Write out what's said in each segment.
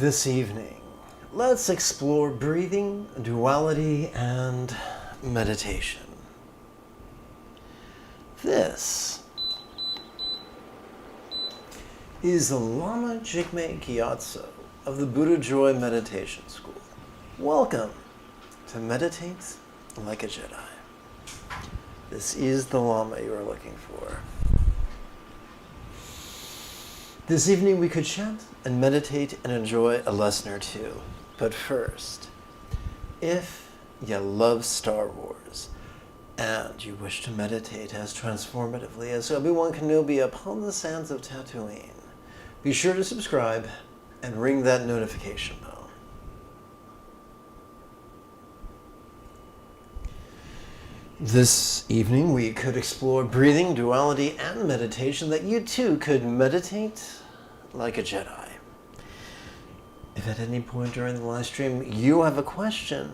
This evening, let's explore breathing, duality, and meditation. This is the Lama Jigme Gyatso of the Buddha Joy Meditation School. Welcome to Meditate Like a Jedi. This is the Lama you are looking for. This evening we could chant and meditate and enjoy a lesson or two. But first, if you love Star Wars and you wish to meditate as transformatively as Obi-Wan Kenobi upon the sands of Tatooine, be sure to subscribe and ring that notification bell. This evening we could explore breathing, duality, and meditation that you too could meditate like a Jedi. If at any point during the live stream you have a question,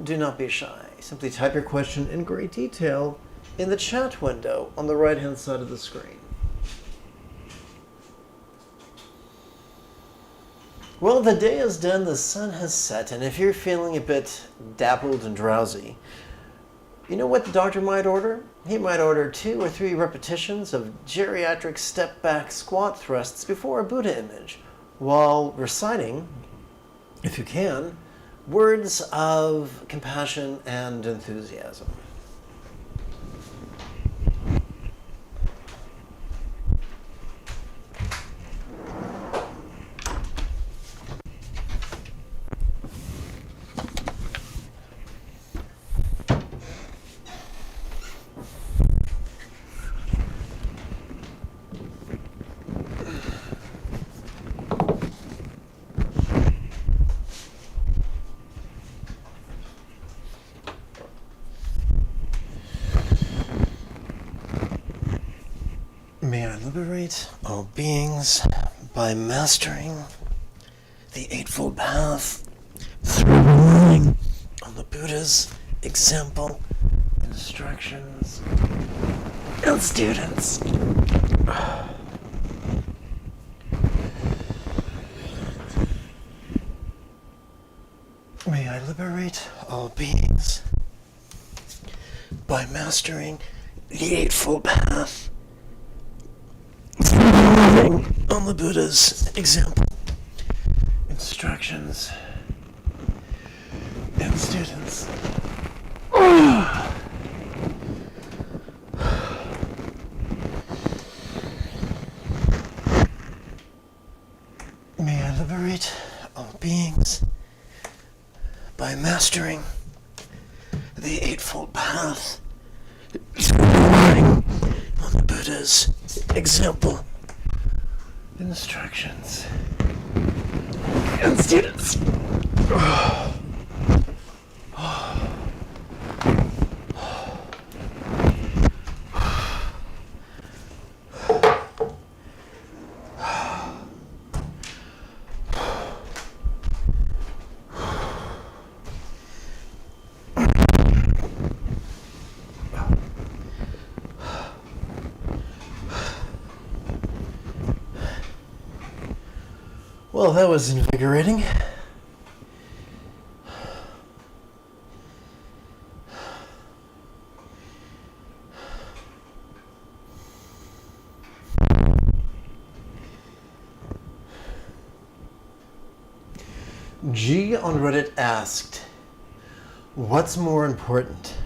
do not be shy. Simply type your question in great detail in the chat window on the right-hand side of the screen. Well, the day is done, the sun has set, and if you're feeling a bit dappled and drowsy, you know what the doctor might order? He might order 2 or 3 repetitions of geriatric step-back squat thrusts before a Buddha image, while reciting, if you can, words of compassion and enthusiasm. May I liberate all beings by mastering the Eightfold Path through relying on the Buddha's example, instructions, and students. May I liberate all beings by mastering the Eightfold Path on the Buddha's example, instructions, and students. May I liberate all beings by mastering the Eightfold Path, relying on the Buddha's example, instructions, and students. Well, that was invigorating. G on Reddit asked, what's more important,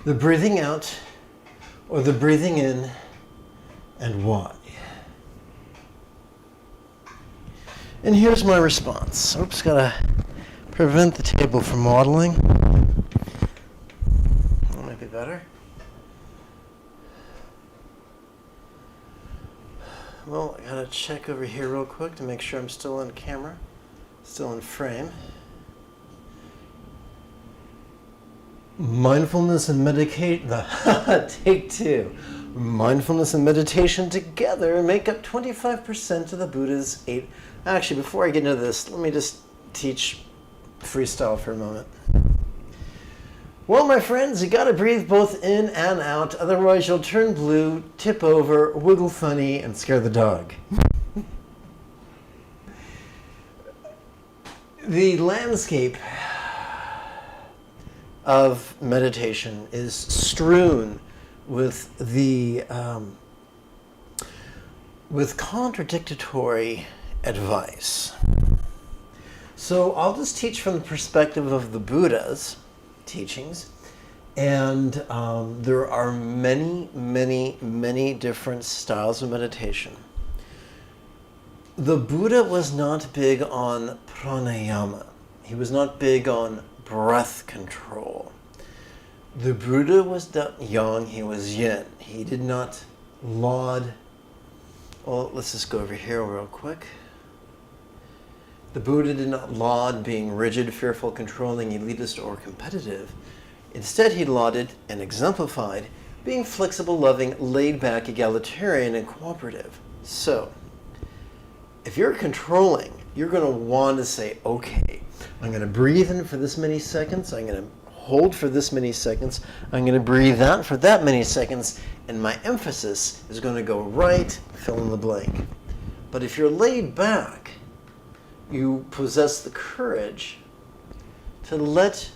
the breathing out or the breathing in, and why? And here's my response. Oops, gotta prevent the table from waddling. That might be better. Well, I gotta check over here real quick to make sure I'm still on camera, still in frame. Mindfulness and meditation, take 2. Mindfulness and meditation together make up 25% of the Buddha's 8. Actually, before I get into this, let me just teach freestyle for a moment. Well, my friends, you gotta breathe both in and out, otherwise you'll turn blue, tip over, wiggle funny, and scare the dog. The landscape of meditation is strewn with with contradictory advice. So I'll just teach from the perspective of the Buddha's teachings, and there are many, many, many different styles of meditation. The Buddha was not big on pranayama. He was not big on breath control. The Buddha was yang, he was yin. He did not laud. Well, let's just go over here real quick. The Buddha did not laud being rigid, fearful, controlling, elitist, or competitive. Instead, he lauded and exemplified being flexible, loving, laid-back, egalitarian, and cooperative. So, if you're controlling, you're going to want to say, okay, I'm going to breathe in for this many seconds, I'm going to hold for this many seconds, I'm going to breathe out for that many seconds, and my emphasis is going to go right, fill in the blank. But if you're laid back, you possess the courage to let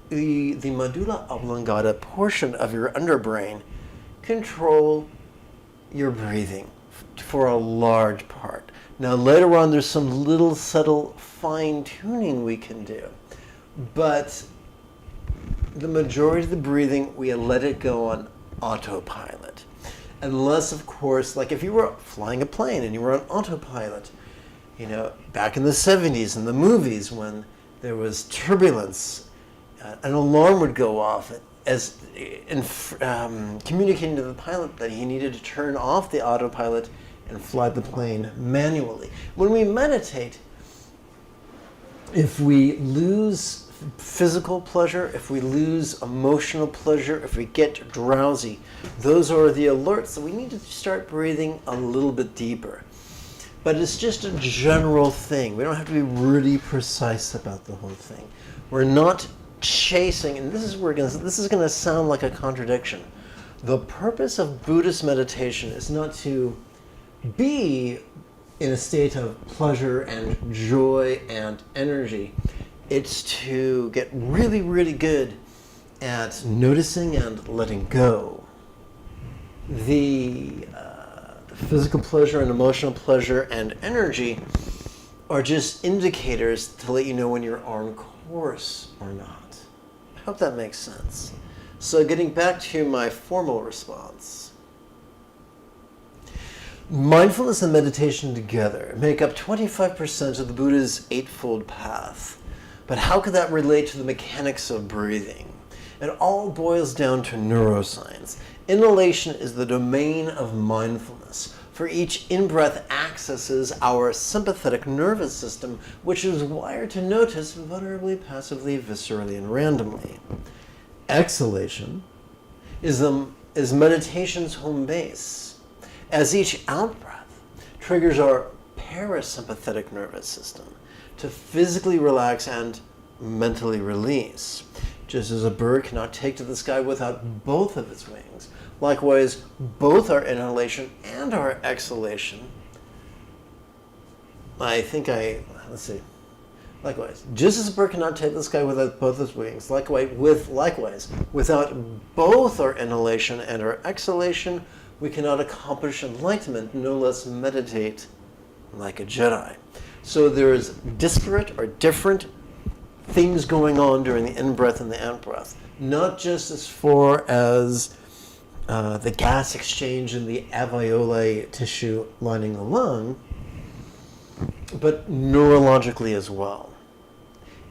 the medulla oblongata portion of your underbrain control your breathing for a large part. Now later on there's some little subtle fine-tuning we can do, but the majority of the breathing we let it go on autopilot. Unless, of course, like if you were flying a plane and you were on autopilot, you know, back in the 70s in the movies when there was turbulence, an alarm would go off as communicating to the pilot that he needed to turn off the autopilot and fly the plane manually. When we meditate, if we lose physical pleasure, if we lose emotional pleasure, if we get drowsy, those are the alerts that we need to start breathing a little bit deeper. But it's just a general thing. We don't have to be really precise about the whole thing. We're not chasing, and this is where this is going to sound like a contradiction. The purpose of Buddhist meditation is not to be in a state of pleasure and joy and energy. It's to get really, really good at noticing and letting go. The physical pleasure and emotional pleasure and energy are just indicators to let you know when you're on course or not. I hope that makes sense. So getting back to my formal response. Mindfulness and meditation together make up 25% of the Buddha's Eightfold Path. But how could that relate to the mechanics of breathing? It all boils down to neuroscience. Inhalation is the domain of mindfulness. For each in-breath accesses our sympathetic nervous system, which is wired to notice vulnerably, passively, viscerally, and randomly. Exhalation is meditation's home base, as each out-breath triggers our parasympathetic nervous system to physically relax and mentally release. Just as a bird cannot take to the sky without both of its wings, likewise, both our inhalation and our exhalation, likewise, just as a bird cannot take the sky without both its wings, likewise, without both our inhalation and our exhalation, we cannot accomplish enlightenment, no less meditate like a Jedi. So there is disparate or different things going on during the in-breath and the out-breath, not just as far as the gas exchange in the alveoli tissue lining the lung, but neurologically as well.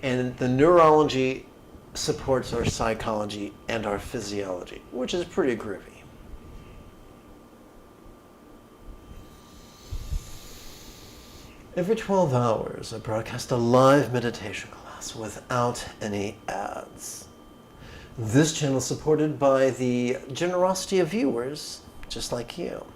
And the neurology supports our psychology and our physiology, which is pretty groovy. Every 12 hours, I broadcast a live meditation class without any ads. This channel is supported by the generosity of viewers, just like you.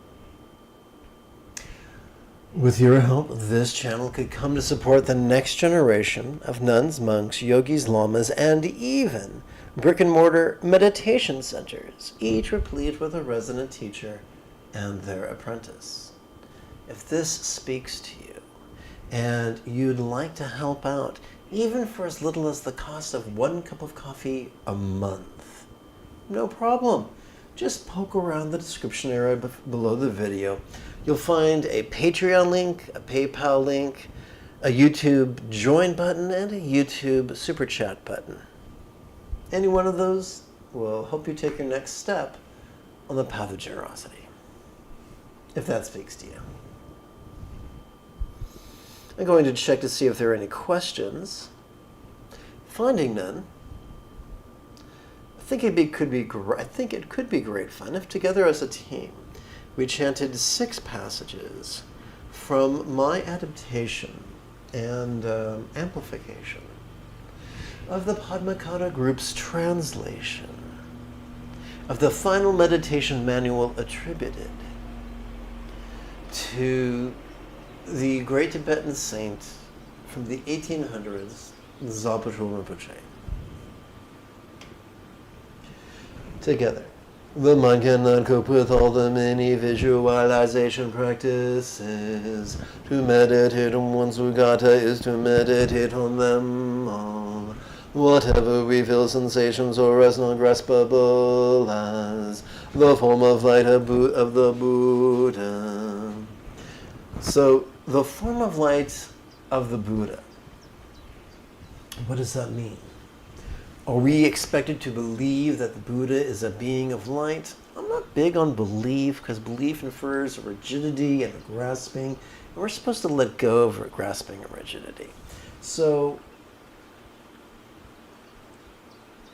With your help, this channel could come to support the next generation of nuns, monks, yogis, lamas, and even brick-and-mortar meditation centers, each replete with a resident teacher and their apprentice. If this speaks to you, and you'd like to help out, even for as little as the cost of 1 cup of coffee a month, no problem. Just poke around the description area below the video. You'll find a Patreon link, a PayPal link, a YouTube join button, and a YouTube super chat button. Any one of those will help you take your next step on the path of generosity, if that speaks to you. I'm going to check to see if there are any questions. Finding none, I think it could be great fun if together as a team we chanted 6 passages from my adaptation and amplification of the Padmakara group's translation of the final meditation manual attributed to the great Tibetan saint from the 1800s, Dzogchen Rinpoche. Together. The mind cannot cope with all the many visualization practices. To meditate on one Sugata is to meditate on them all. Whatever we feel sensations or as not graspable as the form of light of the Buddha. So, the form of light of the Buddha. What does that mean? Are we expected to believe that the Buddha is a being of light? I'm not big on belief, because belief infers a rigidity and a grasping, and we're supposed to let go of grasping and rigidity. So,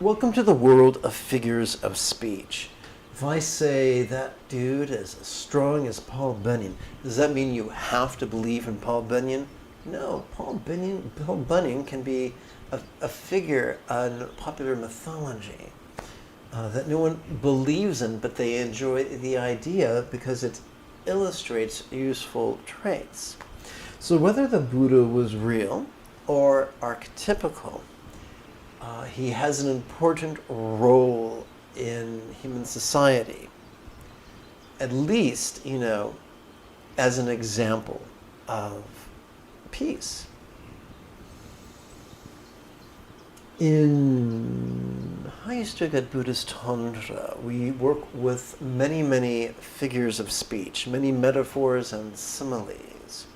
welcome to the world of figures of speech. If I say that dude is as strong as Paul Bunyan, does that mean you have to believe in Paul Bunyan? No, Paul Bunyan can be a figure in popular mythology that no one believes in, but they enjoy the idea because it illustrates useful traits. So whether the Buddha was real or archetypical, he has an important role in human society, at least, as an example of peace. In High-Stugat Buddhist Tantra, we work with many, many figures of speech, many metaphors and similes.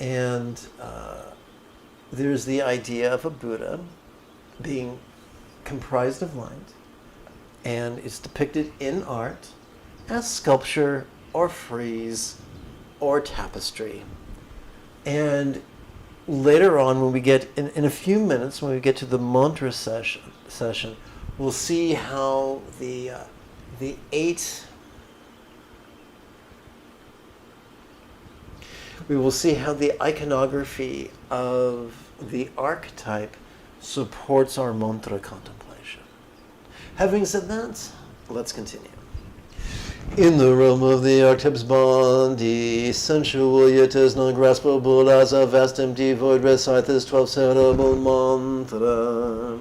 And there's the idea of a Buddha being comprised of light, and it's depicted in art as sculpture or frieze or tapestry. And later on, when we get, in a few minutes, when we get to the mantra session, we'll see how the 8, we will see how the iconography of the archetype supports our mantra contemplation. Having said that, let's continue. In the realm of the archetype's body, sensual yet is non-graspable as a vast empty void, recite this 12-syllable mantra.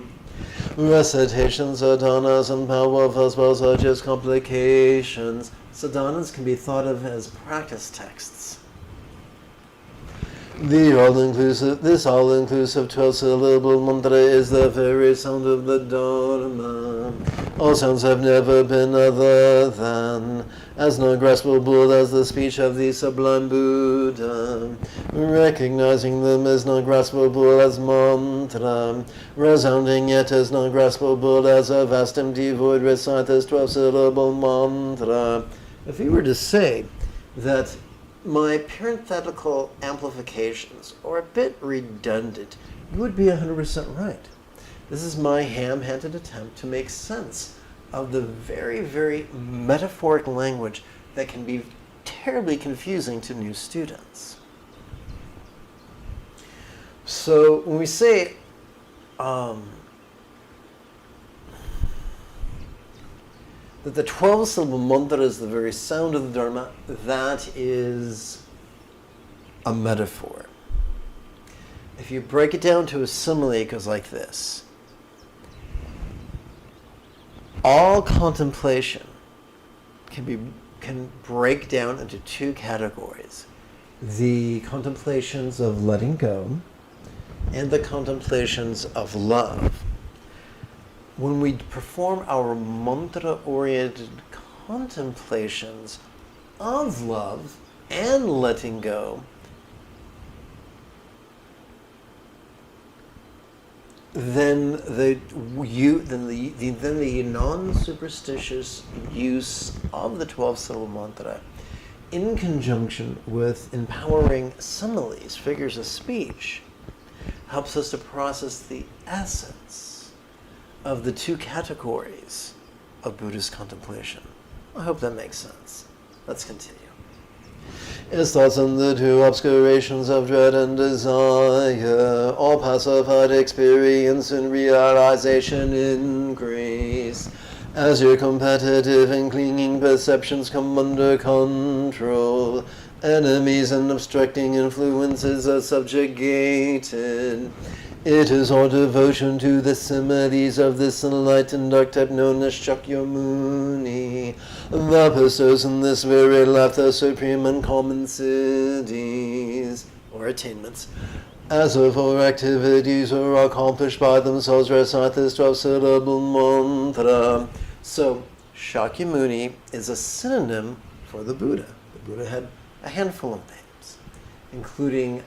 Recitations, sadhanas, and powerful spells are just complications. Sadhanas can be thought of as practice texts. This all-inclusive 12-syllable mantra is the very sound of the Dharma. All sounds have never been other than as non-graspable as the speech of the sublime Buddha. Recognizing them as non-graspable as mantra, resounding yet as non-graspable as a vast empty void, recite this 12-syllable mantra. If we were to say that my parenthetical amplifications are a bit redundant, you would be 100% right. This is my ham-handed attempt to make sense of the very, very metaphoric language that can be terribly confusing to new students. So when we say that the 12-syllable mantra is the very sound of the Dharma, that is a metaphor. If you break it down to a simile, it goes like this. All contemplation can break down into 2 categories. the contemplations of letting go, and the contemplations of love. When we perform our mantra-oriented contemplations of love and letting go, then the non-superstitious use of the 12-syllable mantra, in conjunction with empowering similes, figures of speech, helps us to process the essence of the two categories of Buddhist contemplation. I hope that makes sense. Let's continue. Its thoughts on the two obscurations of dread and desire, all pacified experience and realization increase, as your competitive and clinging perceptions come under control. Enemies and obstructing influences are subjugated. It is our devotion to the similes of this enlightened archetype known as Shakyamuni that bestows in this very life the supreme and common siddhis, or attainments. As if our activities are accomplished by themselves, recite this 12-syllable mantra. So, Shakyamuni is a synonym for the Buddha. The Buddha had a handful of names, including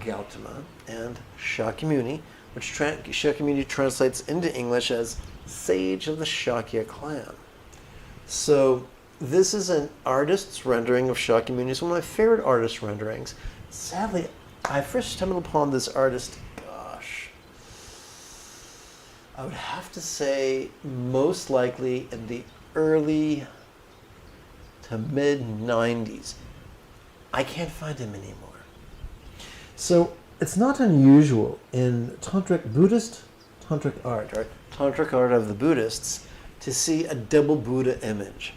Gautama and Shakyamuni, which Shakyamuni translates into English as Sage of the Shakya clan. So this is an artist's rendering of Shakyamuni. It's one of my favorite artist renderings. Sadly, I first stumbled upon this artist, I would have to say most likely in the early to mid-90s. I can't find him anymore. So it's not unusual in Buddhist tantric art, or tantric art of the Buddhists, to see a double Buddha image,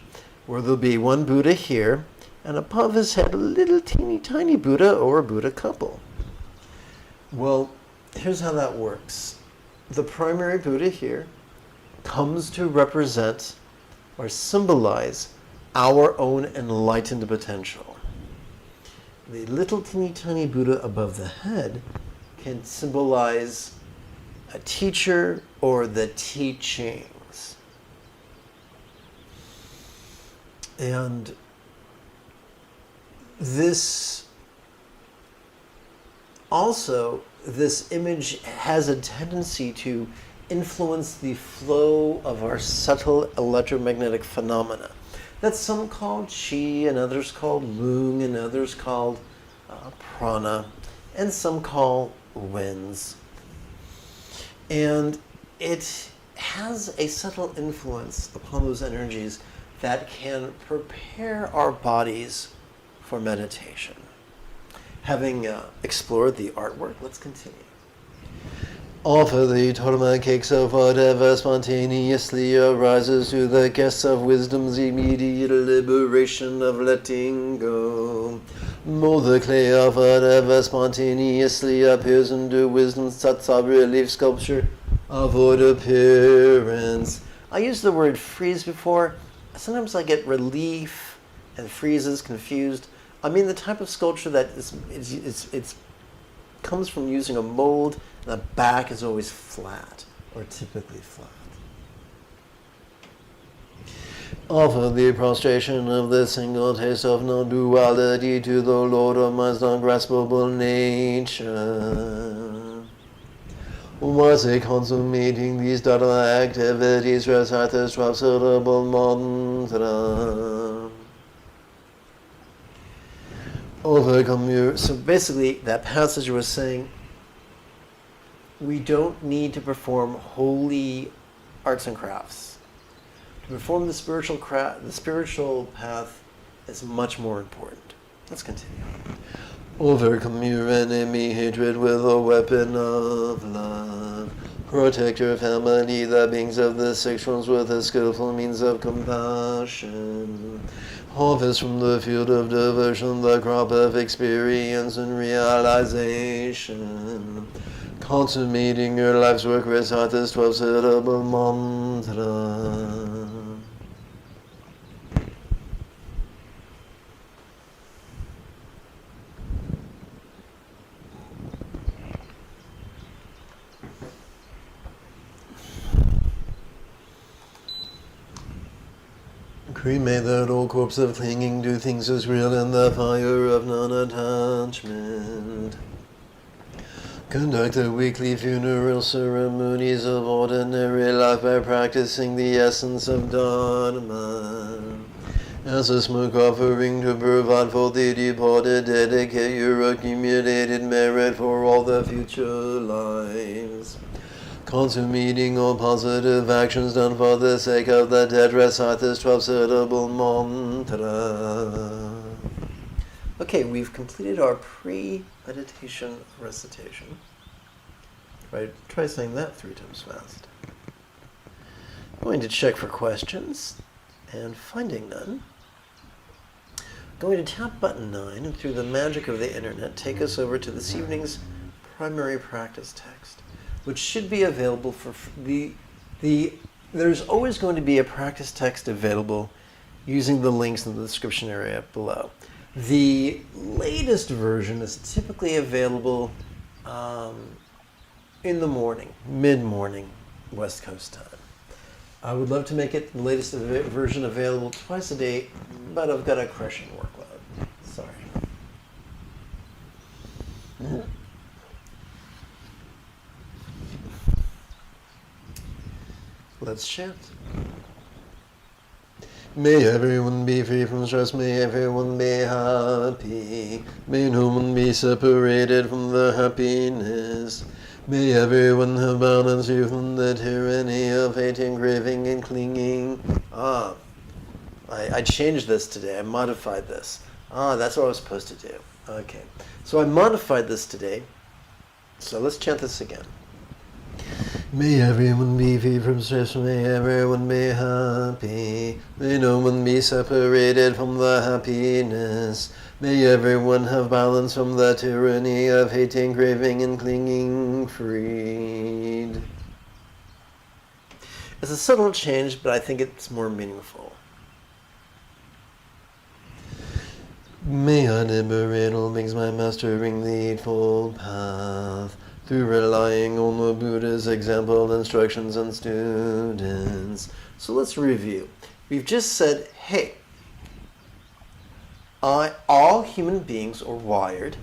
where there'll be one Buddha here, and above his head a little teeny tiny Buddha or a Buddha couple. Well, here's how that works. The primary Buddha here comes to represent or symbolize our own enlightened potential. The little teeny tiny Buddha above the head can symbolize a teacher or the teachings. And this image has a tendency to influence the flow of our subtle electromagnetic phenomena. That's some called chi, and others called lung, and others called prana, and some call winds. And it has a subtle influence upon those energies that can prepare our bodies for meditation. Having explored the artwork, let's continue. Offer the torma cakes of whatever spontaneously arises to the guests of wisdom's immediate liberation of letting go. Mold the clay of whatever spontaneously appears into wisdom's tattva relief sculpture of wood appearance. I used the word frieze before. Sometimes I get relief and friezes confused. I mean the type of sculpture that it's comes from using a mold, and the back is always flat, or typically flat. Offer the prostration of the single taste of non-duality to the Lord of man's non-graspable nature. Was it consummating these Dharma activities, recite this 12-syllable mantra. Overcome your... So basically, that passage was saying, we don't need to perform holy arts and crafts. To perform the spiritual path is much more important. Let's continue. Overcome your enemy hatred with a weapon of love. Protect your family, the beings of the six realms, with a skillful means of compassion. Harvest from the field of devotion the crop of experience and realization. Consummating your life's work, recite this 12-syllable mantra. Cremate that old corpse of clinging to things as real in the fire of non-attachment. Conduct the weekly funeral ceremonies of ordinary life by practicing the essence of Dharma. As a smoke offering to provide for the departed, dedicate your accumulated merit for all the future lives. Consummating all positive actions done for the sake of the dead, recite this 12-syllable mantra. Okay, we've completed our pre-meditation recitation. Try saying that 3 times fast. I'm going to check for questions, and finding none. Going to tap button 9, and through the magic of the internet, take us over to this evening's primary practice text, which should be available for there's always going to be a practice text available using the links in the description area below. The latest version is typically available in the morning, mid-morning, West Coast time. I would love to make the latest version available twice a day, but I've got a crushing workload. Sorry. Let's chant. May everyone be free from stress, may everyone be happy. May no one be separated from the happiness. May everyone have balance free from the tyranny of hating, craving, and clinging. I changed this today. I modified this. That's what I was supposed to do. Okay. So I modified this today. So let's chant this again. May everyone be free from stress, may everyone be happy. May no one be separated from the happiness. May everyone have balance from the tyranny of hating, craving, and clinging, freed. It's a subtle change, but I think it's more meaningful. May I liberate all beings by mastering the Eightfold Path, through relying on the Buddha's example, instructions, and students. So let's review. We've just said, hey, all human beings are wired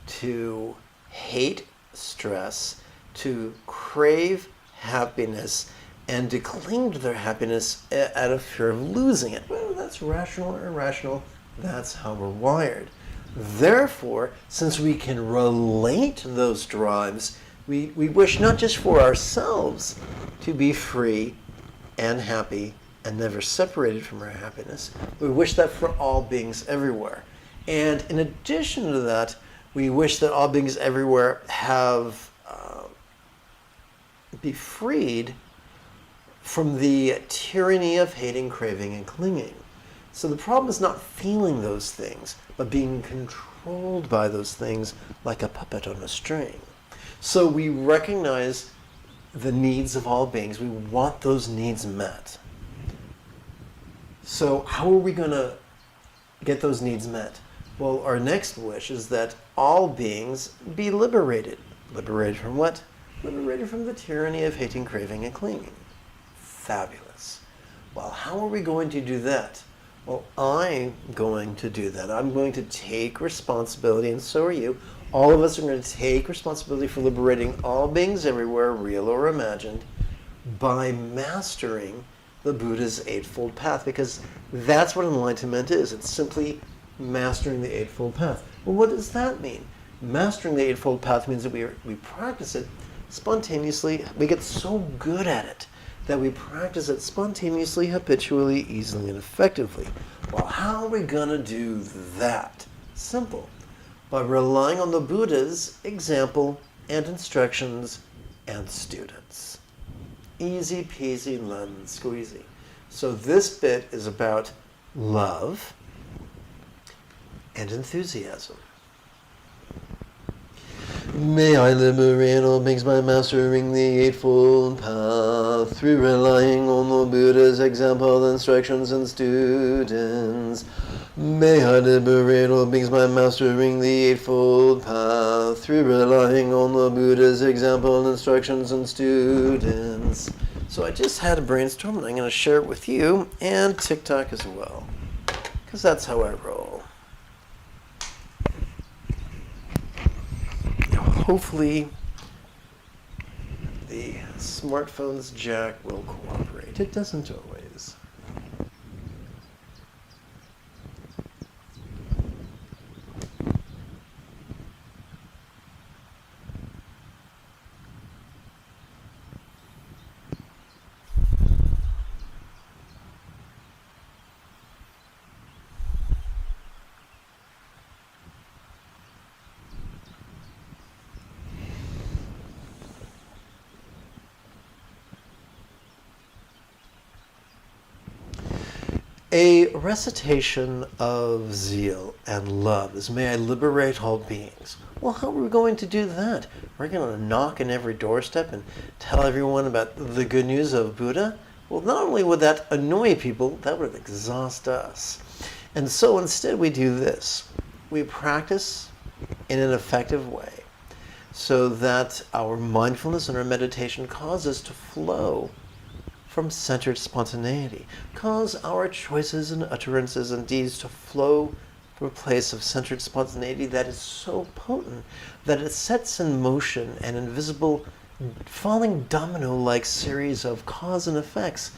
to hate stress, to crave happiness, and to cling to their happiness out of fear of losing it. Well, that's rational or irrational. That's how we're wired. Therefore, since we can relate those drives, we wish not just for ourselves to be free and happy and never separated from our happiness, we wish that for all beings everywhere. And in addition to that, we wish that all beings everywhere be freed from the tyranny of hating, craving, and clinging. So the problem is not feeling those things, but being controlled by those things like a puppet on a string. So we recognize the needs of all beings. We want those needs met. So how are we going to get those needs met? Well, our next wish is that all beings be liberated. Liberated from what? Liberated from the tyranny of hating, craving, and clinging. Fabulous. Well, how are we going to do that? Well, I'm going to do that. I'm going to take responsibility, and so are you. All of us are going to take responsibility for liberating all beings everywhere, real or imagined, by mastering the Buddha's Eightfold Path, because that's what enlightenment is. It's simply mastering the Eightfold Path. Well, what does that mean? Mastering the Eightfold Path means that we practice it spontaneously. We get so good at it that we practice it spontaneously, habitually, easily, and effectively. Well, how are we going to do that? Simple. By relying on the Buddha's example and instructions and students. Easy peasy lemon squeezy. So this bit is about love and enthusiasm. May I liberate all beings by mastering the Eightfold Path, through relying on the Buddha's example, instructions, and students. May I liberate all beings by mastering the Eightfold Path, through relying on the Buddha's example, instructions, and students. So I just had a brainstorm, and I'm going to share it with you and TikTok as well, because that's how I roll. Hopefully the smartphone's jack will cooperate. It doesn't always. A recitation of zeal and love is, may I liberate all beings. Well, how are we going to do that? We're going to knock on every doorstep and tell everyone about the good news of Buddha? Well, not only would that annoy people, that would exhaust us. And so instead we do this. We practice in an effective way so that our mindfulness and our meditation cause us to flow from centered spontaneity, cause our choices and utterances and deeds to flow from a place of centered spontaneity that is so potent that it sets in motion an invisible, falling domino-like series of cause and effects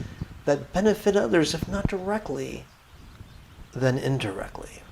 that benefit others, if not directly, then indirectly.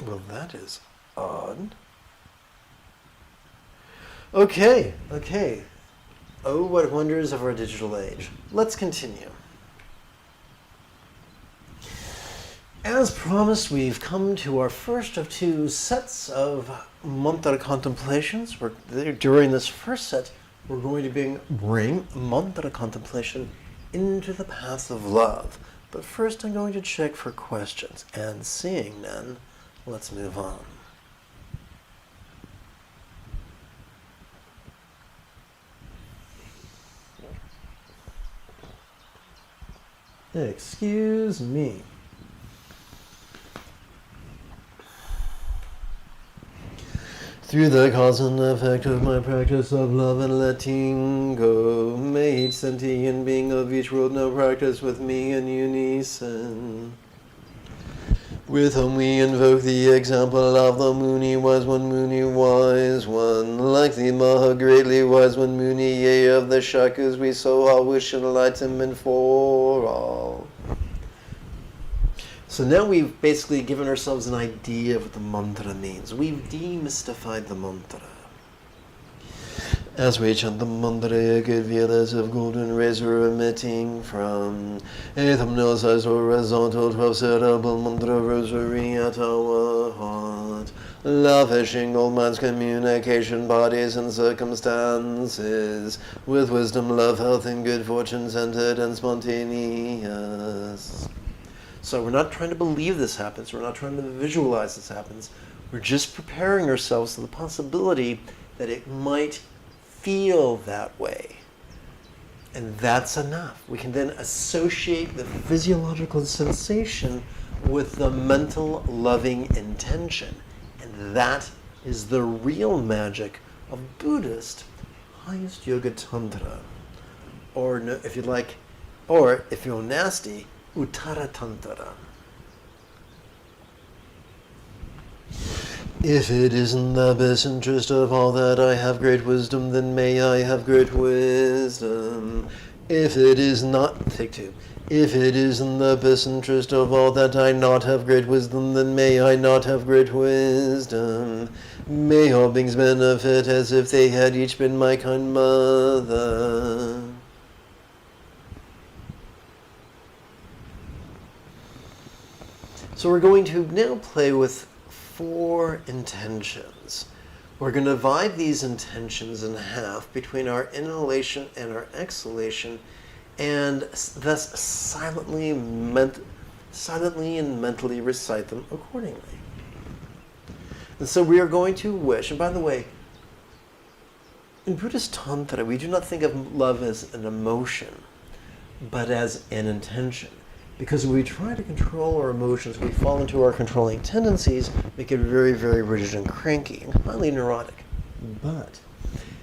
Well, that is odd. Okay. Oh, what wonders of our digital age. Let's continue. As promised, we've come to our first of two sets of mantra contemplations. During this first set, we're going to bring mantra contemplation into the path of love. But first, I'm going to check for questions. And seeing none, let's move on. Excuse me. Through the cause and effect of my practice of love and letting go, may each sentient being of each world know practice with me in unison. With whom we invoke the example of the Muni wise one, Muni wise one. Like the Maha greatly wise one, Muni, yea, of the Shakus, we so all wish enlightenment for all. So now we've basically given ourselves an idea of what the mantra means. We've demystified the mantra. As we chant the mantra, good Vedas of golden rays are emitting from a thumbnail-sized horizontal 12-syllable mantra rosary at our heart, lavishing all minds, communication, bodies, and circumstances, with wisdom, love, health, and good fortune centered and spontaneous. So we're not trying to believe this happens. We're not trying to visualize this happens. We're just preparing ourselves to the possibility that it might feel that way. And that's enough. We can then associate the physiological sensation with the mental loving intention. And that is the real magic of Buddhist highest yoga tantra. Or if you'd like, or if you're nasty, Uttara Tantra. If it is in the best interest of all that I have great wisdom, then may I have great wisdom. If it is not, take two. If it is in the best interest of all that I not have great wisdom, then may I not have great wisdom. May all beings benefit as if they had each been my kind mother. So we're going to now play with 4 intentions. We're going to divide these intentions in half between our inhalation and our exhalation, and thus silently and mentally recite them accordingly. And so we are going to wish, and by the way, in Buddhist Tantra, we do not think of love as an emotion, but as an intention. Because when we try to control our emotions, we fall into our controlling tendencies, make it very, very rigid and cranky and highly neurotic. But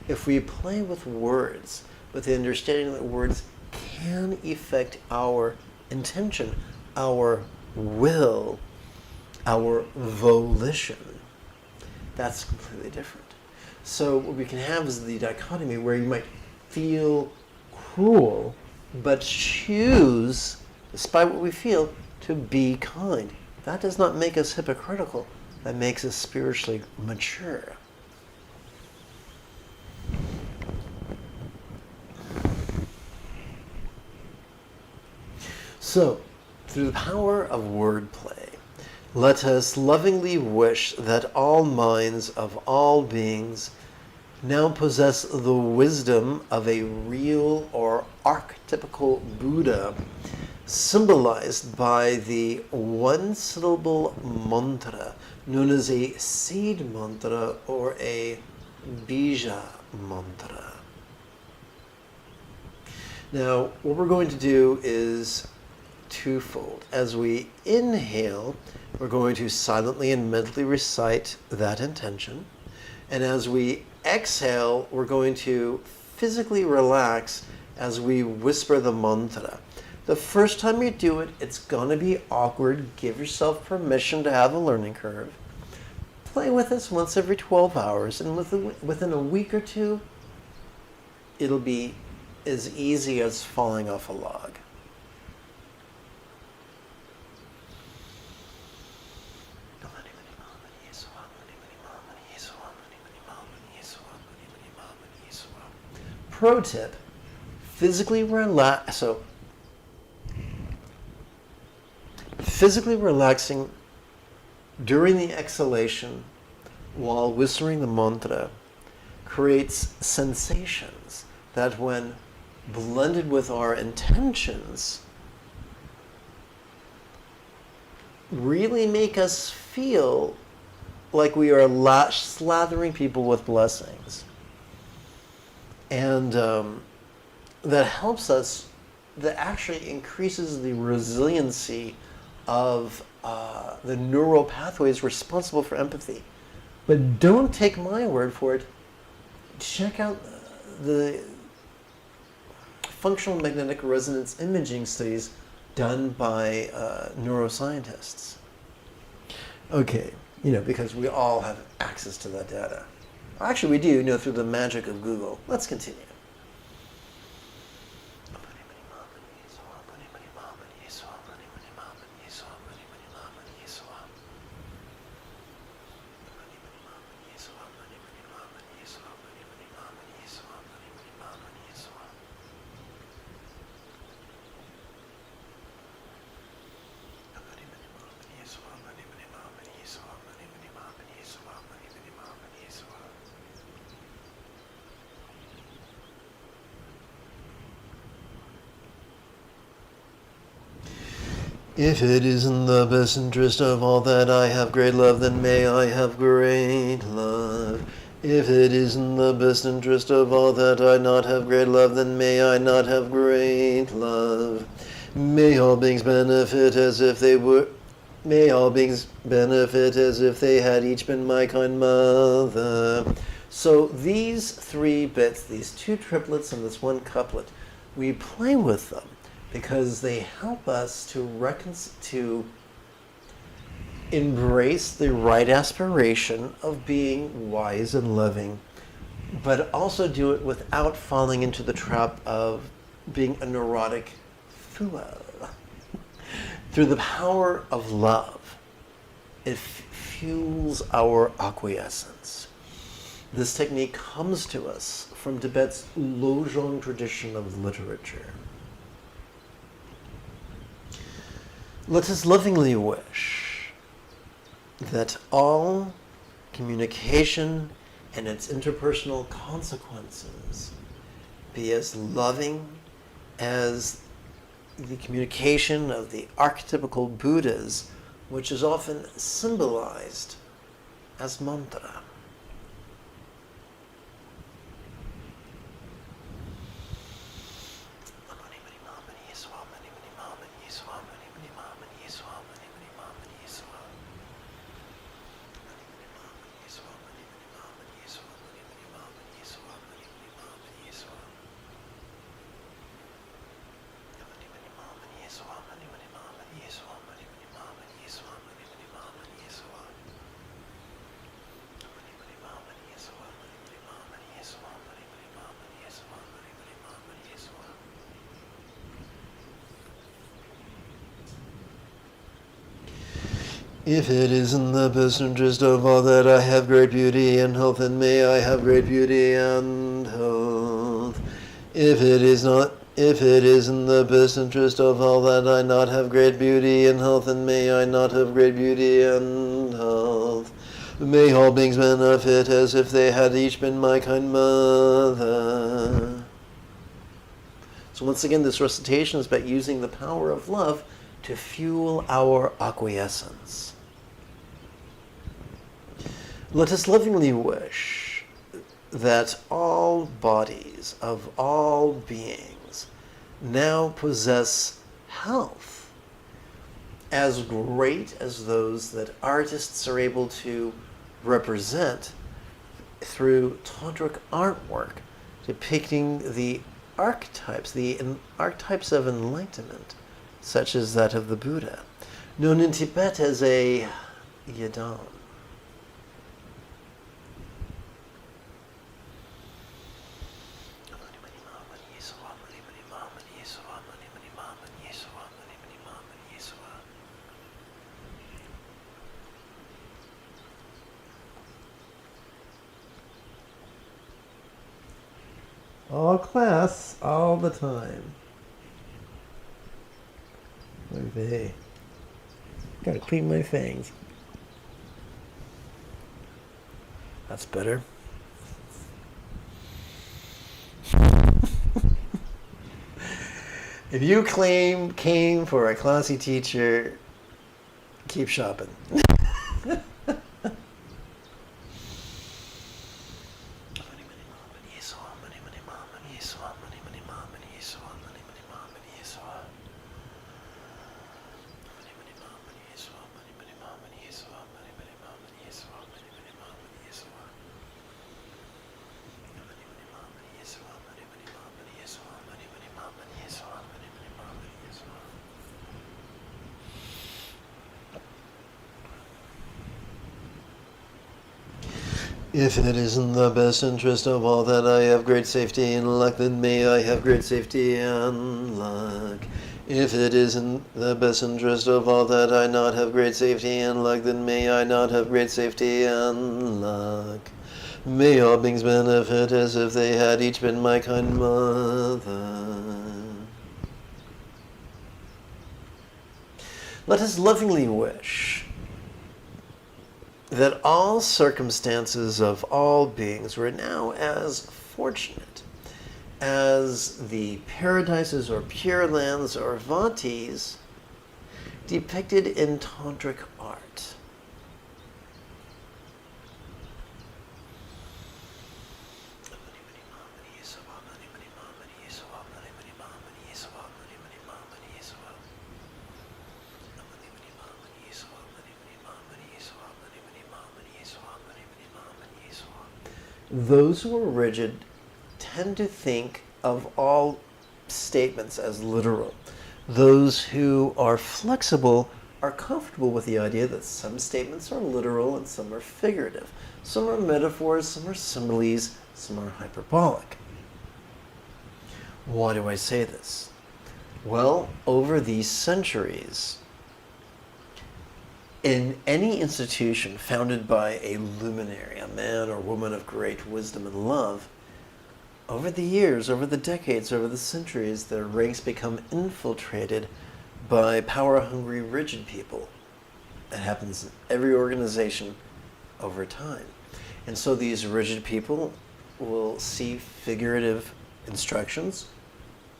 if we play with words, with the understanding that words can affect our intention, our will, our volition, that's completely different. So what we can have is the dichotomy where you might feel cruel, but choose, despite what we feel, to be kind. That does not make us hypocritical. That makes us spiritually mature. So, through the power of wordplay, let us lovingly wish that all minds of all beings now possess the wisdom of a real or archetypical Buddha, symbolized by the one-syllable mantra known as a seed mantra or a bija mantra. Now, what we're going to do is twofold. As we inhale, we're going to silently and mentally recite that intention. And as we exhale, we're going to physically relax as we whisper the mantra. The first time you do it, it's going to be awkward. Give yourself permission to have a learning curve. Play with this once every 12 hours, and within a week or two, it'll be as easy as falling off a log. Pro tip, physically relaxing during the exhalation while whispering the mantra creates sensations that, when blended with our intentions, really make us feel like we are slathering people with blessings. And that helps us, that actually increases the resiliency of the neural pathways responsible for empathy. But don't take my word for it. Check out the functional magnetic resonance imaging studies done by neuroscientists. Okay, because we all have access to that data. Actually, we do, through the magic of Google. Let's continue. If it is in the best interest of all that I have great love, then may I have great love. If it is in the best interest of all that I not have great love, then may I not have great love. May all beings benefit as if they were. May all beings benefit as if they had each been my kind mother. So these 3 bits, these 2 triplets and this 1 couplet, we play with them because they help us to Embrace the right aspiration of being wise and loving, but also do it without falling into the trap of being a neurotic fool. Through the power of love, it fuels our acquiescence. This technique comes to us from Tibet's 11jan tradition of literature. Let us lovingly wish that all communication and its interpersonal consequences be as loving as the communication of the archetypical Buddhas, which is often symbolized as mantra. If it is in the best interest of all that I have great beauty and health, and may I have great beauty and health. If it is in the best interest of all that I not have great beauty and health, and may I not have great beauty and health. May all beings benefit as if they had each been my kind mother. So once again, this recitation is about using the power of love to fuel our acquiescence. Let us lovingly wish that all bodies of all beings now possess health as great as those that artists are able to represent through tantric artwork depicting the archetypes of enlightenment, such as that of the Buddha, known in Tibet as a yidam. All class, all the time. Okay. Gotta clean my fangs. That's better. If you came for a classy teacher, keep shopping. If it is in the best interest of all that I have great safety and luck, then may I have great safety and luck. If it is in the best interest of all that I not have great safety and luck, then may I not have great safety and luck. May all beings benefit as if they had each been my kind mother. Let us lovingly wish that all circumstances of all beings were now as fortunate as the paradises or pure lands or vatis depicted in tantric art. Those who are rigid tend to think of all statements as literal. Those who are flexible are comfortable with the idea that some statements are literal and some are figurative. Some are metaphors, some are similes, some are hyperbolic. Why do I say this? Well, over these centuries, in any institution founded by a luminary, a man or woman of great wisdom and love, over the years, over the decades, over the centuries, their ranks become infiltrated by power-hungry, rigid people. That happens in every organization over time. And so these rigid people will see figurative instructions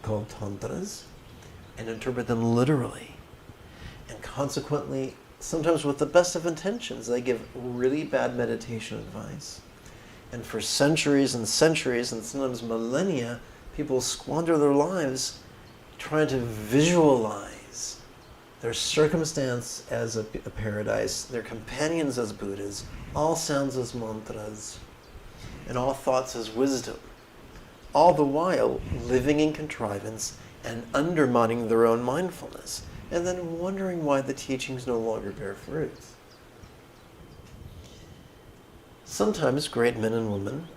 called tantras and interpret them literally. And consequently, sometimes with the best of intentions, they give really bad meditation advice. And for centuries and centuries, and sometimes millennia, people squander their lives trying to visualize their circumstance as a paradise, their companions as Buddhas, all sounds as mantras, and all thoughts as wisdom, all the while living in contrivance and undermining their own mindfulness, and then wondering why the teachings no longer bear fruit. Sometimes great men and women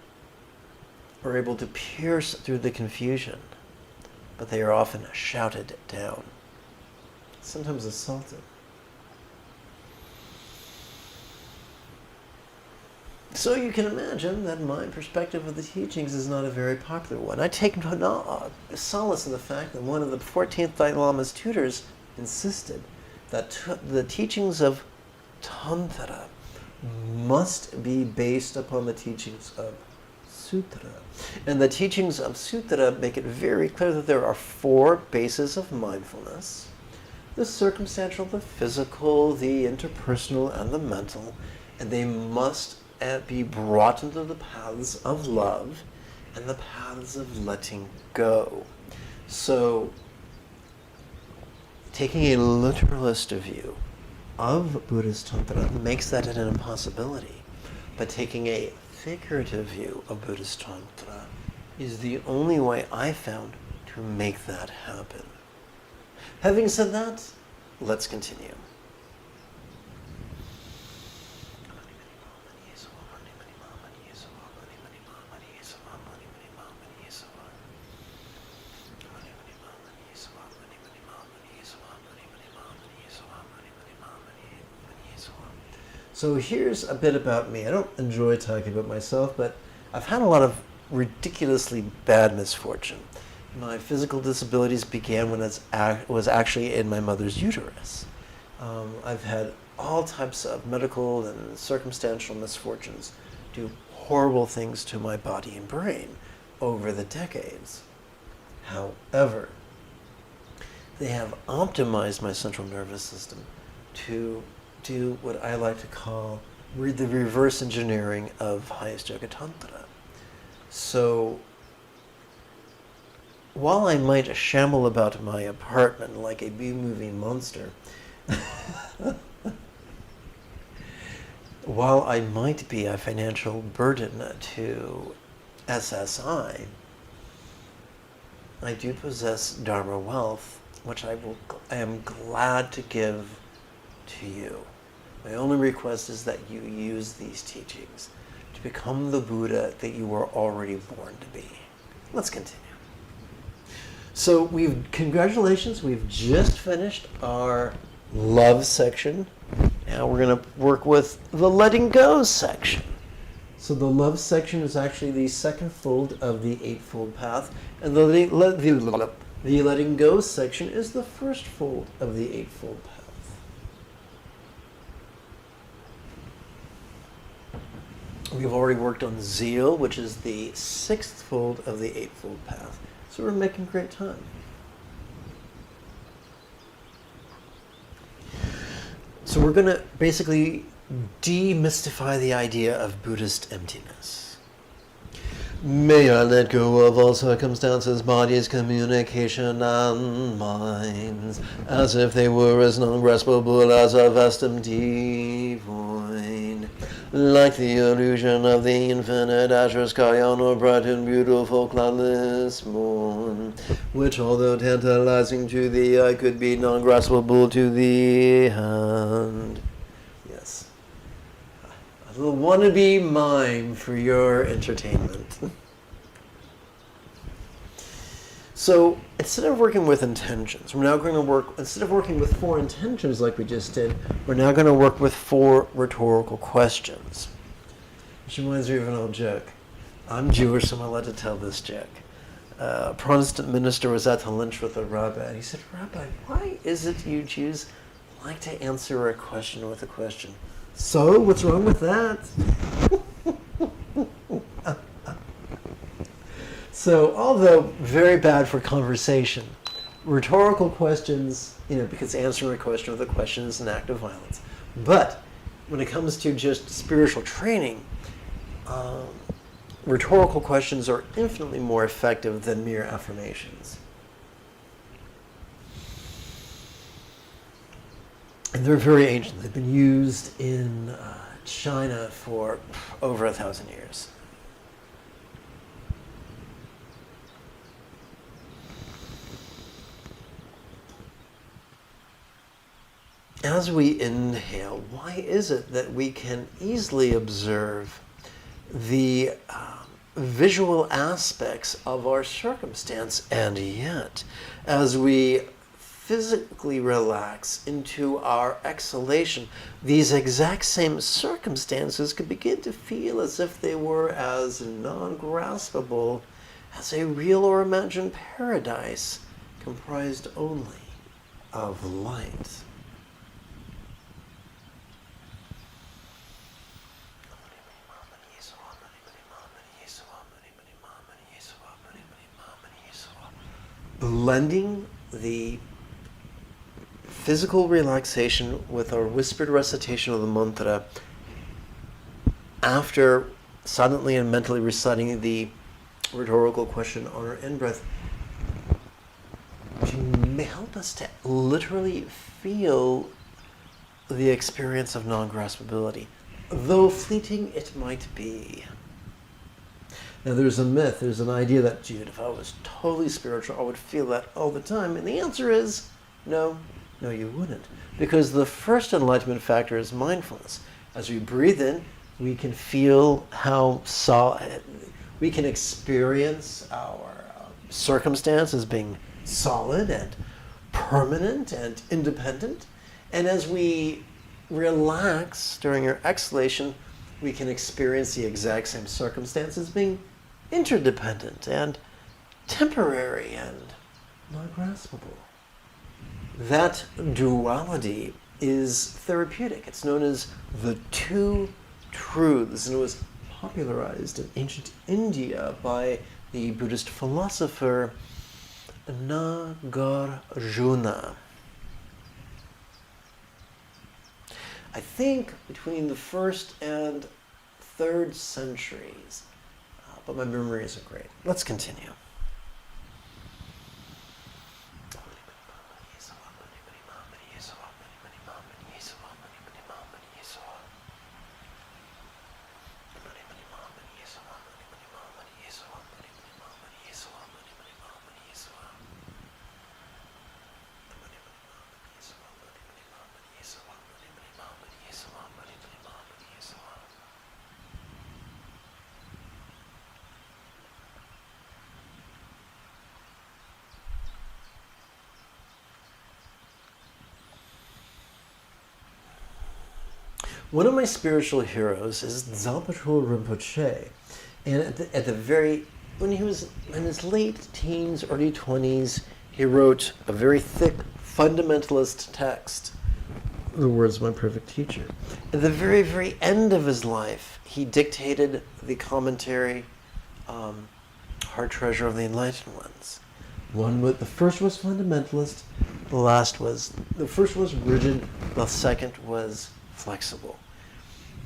are able to pierce through the confusion, but they are often shouted down, sometimes assaulted. So you can imagine that my perspective of the teachings is not a very popular one. I take solace in the fact that one of the 14th Dalai Lama's tutors insisted that the teachings of Tantra must be based upon the teachings of Sutra. And the teachings of Sutra make it very clear that there are 4 bases of mindfulness: the circumstantial, the physical, the interpersonal, and the mental. And they must be brought into the paths of love and the paths of letting go. So, taking a literalist view of Buddhist Tantra makes that an impossibility. But taking a figurative view of Buddhist Tantra is the only way I found to make that happen. Having said that, let's continue. So here's a bit about me. I don't enjoy talking about myself, but I've had a lot of ridiculously bad misfortune. My physical disabilities began when I was actually in my mother's uterus. I've had all types of medical and circumstantial misfortunes do horrible things to my body and brain over the decades. However, they have optimized my central nervous system to do what I like to call the reverse engineering of highest yoga tantra. So while I might shamble about my apartment like a B-movie monster, while I might be a financial burden to SSI, I do possess Dharma wealth, which I am glad to give to you. My only request is that you use these teachings to become the Buddha that you were already born to be. Let's continue. So congratulations, we've just finished our love section. Now we're going to work with the letting go section. So the love section is actually the second fold of the Eightfold Path, and the letting go section is the first fold of the Eightfold Path. We've already worked on zeal, which is the 6th fold of the Eightfold Path. So we're making great time. So we're going to basically demystify the idea of Buddhist emptiness. May I let go of all circumstances, bodies, communication, and minds, as if they were as non-graspable as a vast empty void, like the illusion of the infinite azure sky on a bright and beautiful cloudless morn, which, although tantalizing to the eye, could be non-graspable to the hand. Yes. A little wannabe mime for your entertainment. So instead of working with intentions, we're now going to work, instead of working with 4 intentions like we just did, we're now going to work with 4 rhetorical questions. Which reminds me of an old joke. I'm Jewish, so I'm allowed to tell this joke. A Protestant minister was at the lunch with a rabbi, and he said, "Rabbi, why is it you Jews like to answer a question with a question?" "So, what's wrong with that?" So, although very bad for conversation, rhetorical questions, because answering a question with a question is an act of violence. But when it comes to just spiritual training, rhetorical questions are infinitely more effective than mere affirmations. And they're very ancient. They've been used in China for over 1,000 years. As we inhale, why is it that we can easily observe the visual aspects of our circumstance, and yet, as we physically relax into our exhalation, these exact same circumstances could begin to feel as if they were as non-graspable as a real or imagined paradise comprised only of light. Blending the physical relaxation with our whispered recitation of the mantra after silently and mentally reciting the rhetorical question on our in-breath may help us to literally feel the experience of non-graspability, though fleeting it might be. Now there's a myth, there's an idea that, "Dude, if I was totally spiritual, I would feel that all the time." And the answer is, no, you wouldn't. Because the first enlightenment factor is mindfulness. As we breathe in, we can feel how we can experience our circumstance as being solid and permanent and independent. And as we relax during our exhalation, we can experience the exact same circumstances being interdependent and temporary and not graspable. That duality is therapeutic. It's known as the 2 truths, and it was popularized in ancient India by the Buddhist philosopher Nagarjuna. I think between the 1st and 3rd centuries, but my memory isn't great. Let's continue. One of my spiritual heroes is Dzalpatul Rinpoche, and when he was in his late teens, early 20s, he wrote a very thick fundamentalist text, The Words of My Perfect Teacher. At the very, very end of his life, he dictated the commentary, Heart Treasure of the Enlightened Ones. The first was fundamentalist, the first was rigid, the second was flexible.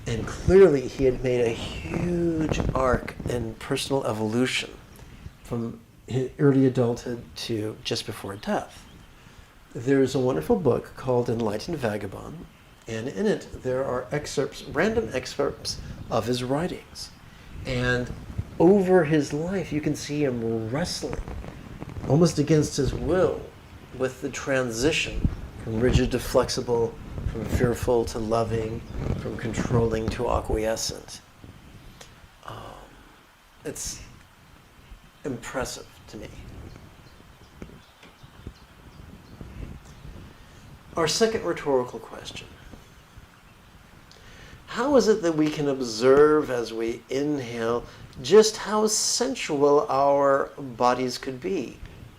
And clearly he had made a huge arc in personal evolution from his early adulthood to just before death. There's a wonderful book called Enlightened Vagabond, and in it there are excerpts, random excerpts of his writings. And over his life you can see him wrestling, almost against his will, with the transition from rigid to flexible, from fearful to loving, from controlling to acquiescent. It's impressive to me. Our second rhetorical question. How is it that we can observe as we inhale just how sensual our bodies could be?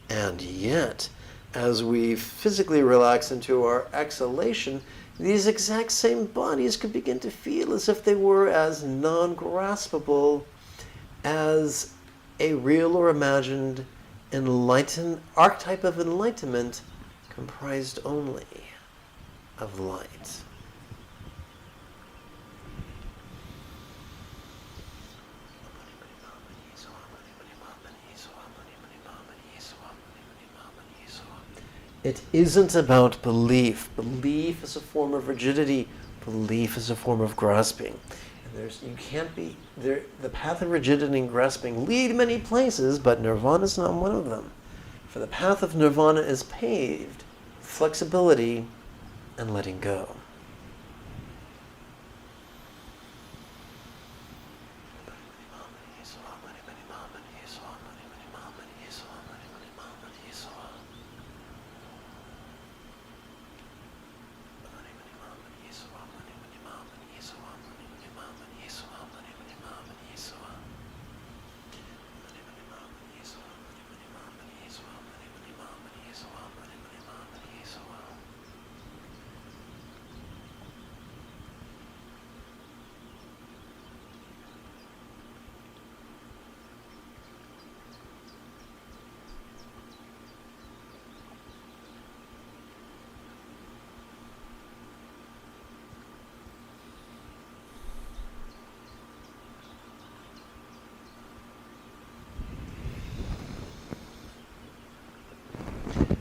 And yet, as we physically relax into our exhalation, these exact same bodies could begin to feel as if they were as non-graspable as a real or imagined enlightened archetype of enlightenment comprised only of light. It isn't about belief. Belief is a form of rigidity. Belief is a form of grasping. And you can't be there. The path of rigidity and grasping lead many places, but nirvana is not one of them. For the path of nirvana is paved with flexibility and letting go.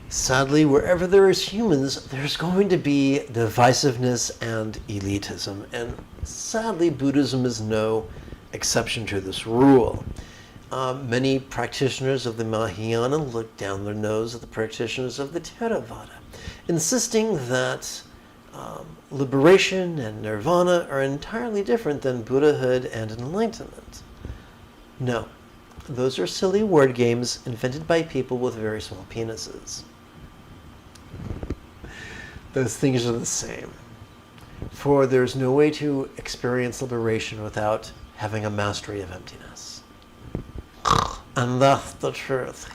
Sadly, wherever there is humans, there's going to be divisiveness and elitism. And sadly, Buddhism is no exception to this rule. Many practitioners of the Mahayana look down their nose at the practitioners of the Theravada, insisting that liberation and nirvana are entirely different than Buddhahood and enlightenment. No, those are silly word games invented by people with very small penises. Those things are the same. For there's no way to experience liberation without having a mastery of emptiness. And that's the truth.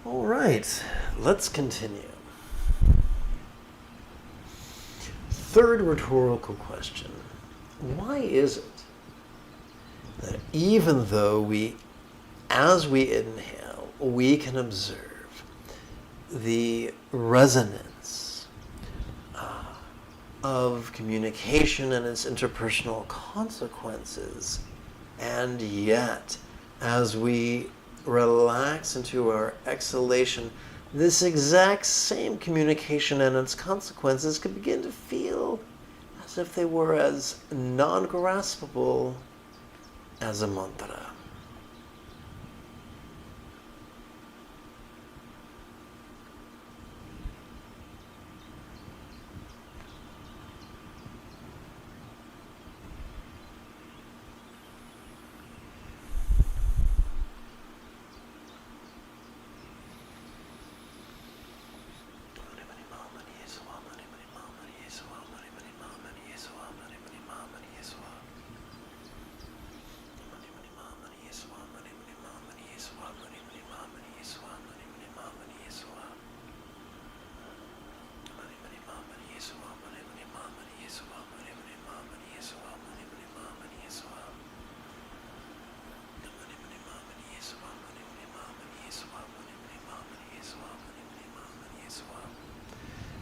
All right, let's continue. Third rhetorical question. Why is it that even though as we inhale, we can observe the resonance of communication and its interpersonal consequences, and yet, as we relax into our exhalation, this exact same communication and its consequences could begin to feel as if they were as non-graspable as a mantra.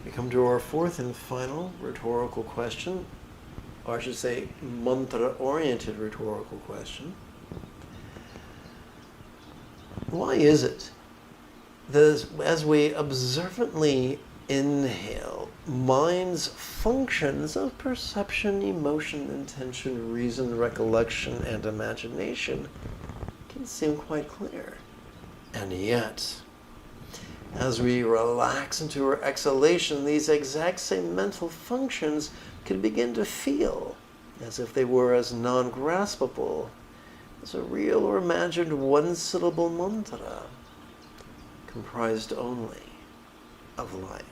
We come to our fourth and final rhetorical question, or I should say mantra-oriented rhetorical question. Why is it that as we observantly inhale, mind's functions of perception, emotion, intention, reason, recollection, and imagination can seem quite clear? And yet, as we relax into our exhalation, these exact same mental functions can begin to feel as if they were as non-graspable as a real or imagined one-syllable mantra comprised only of light.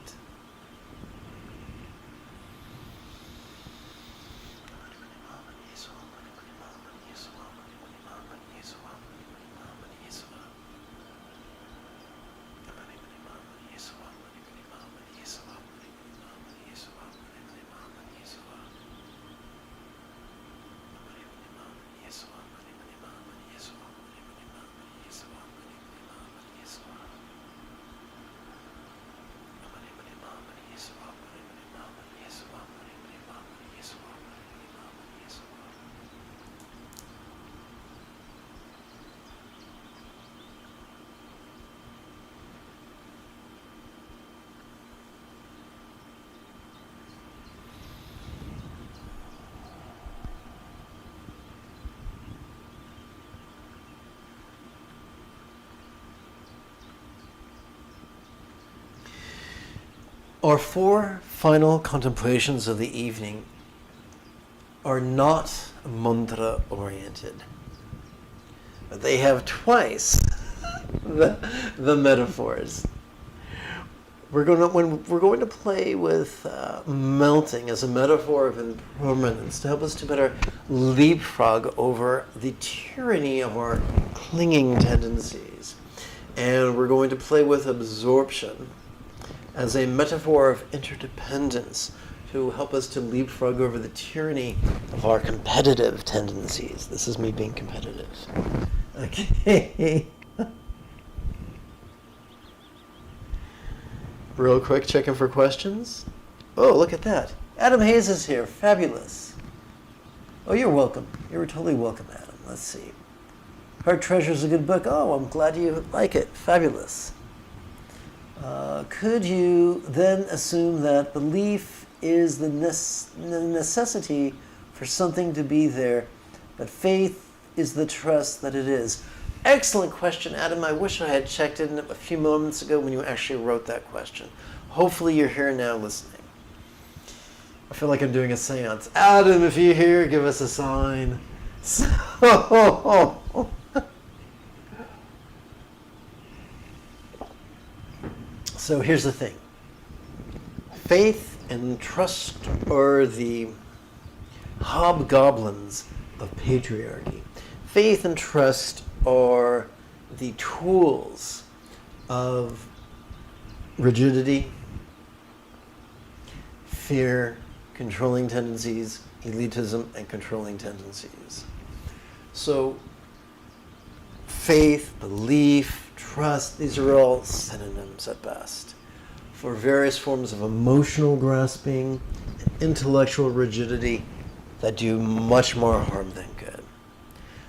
Our four final contemplations of the evening are not mantra-oriented. But they have twice the metaphors. We're going to play with melting as a metaphor of impermanence to help us to better leapfrog over the tyranny of our clinging tendencies. And we're going to play with absorption as a metaphor of interdependence to help us to leapfrog over the tyranny of our competitive tendencies. This is me being competitive. Okay. Real quick, checking for questions. Oh, look at that. Adam Hayes is here. Fabulous. Oh, you're welcome. You're totally welcome, Adam. Let's see. Heart Treasure's a good book. Oh, I'm glad you like it. Fabulous. Could you then assume that belief is the necessity for something to be there, but faith is the trust that it is? Excellent question, Adam. I wish I had checked in a few moments ago when you actually wrote that question. Hopefully you're here now listening. I feel like I'm doing a seance. Adam, if you're here, give us a sign. So here's the thing. Faith and trust are the hobgoblins of patriarchy. Faith and trust are the tools of rigidity, fear, controlling tendencies, elitism, and controlling tendencies. So faith, belief, trust, these are all synonyms at best for various forms of emotional grasping and intellectual rigidity that do much more harm than good.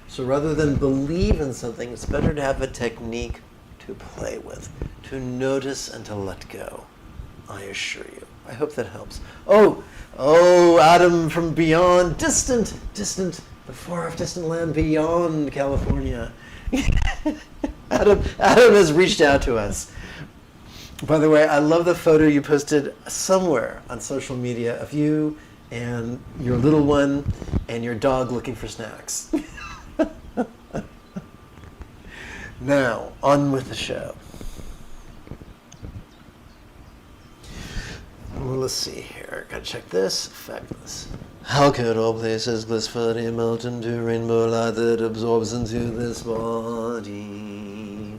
So rather than believe in something, it's better to have a technique to play with, to notice and to let go. I assure you. I hope that helps. Oh, Adam from beyond, distant, the far off distant land beyond California. Adam has reached out to us. By the way, I love the photo you posted somewhere on social media of you and your little one and your dog looking for snacks. Now, on with the show. Well, let's see here. Gotta check this. Fabulous. How could all places blissfully melt into rainbow light that absorbs into this body?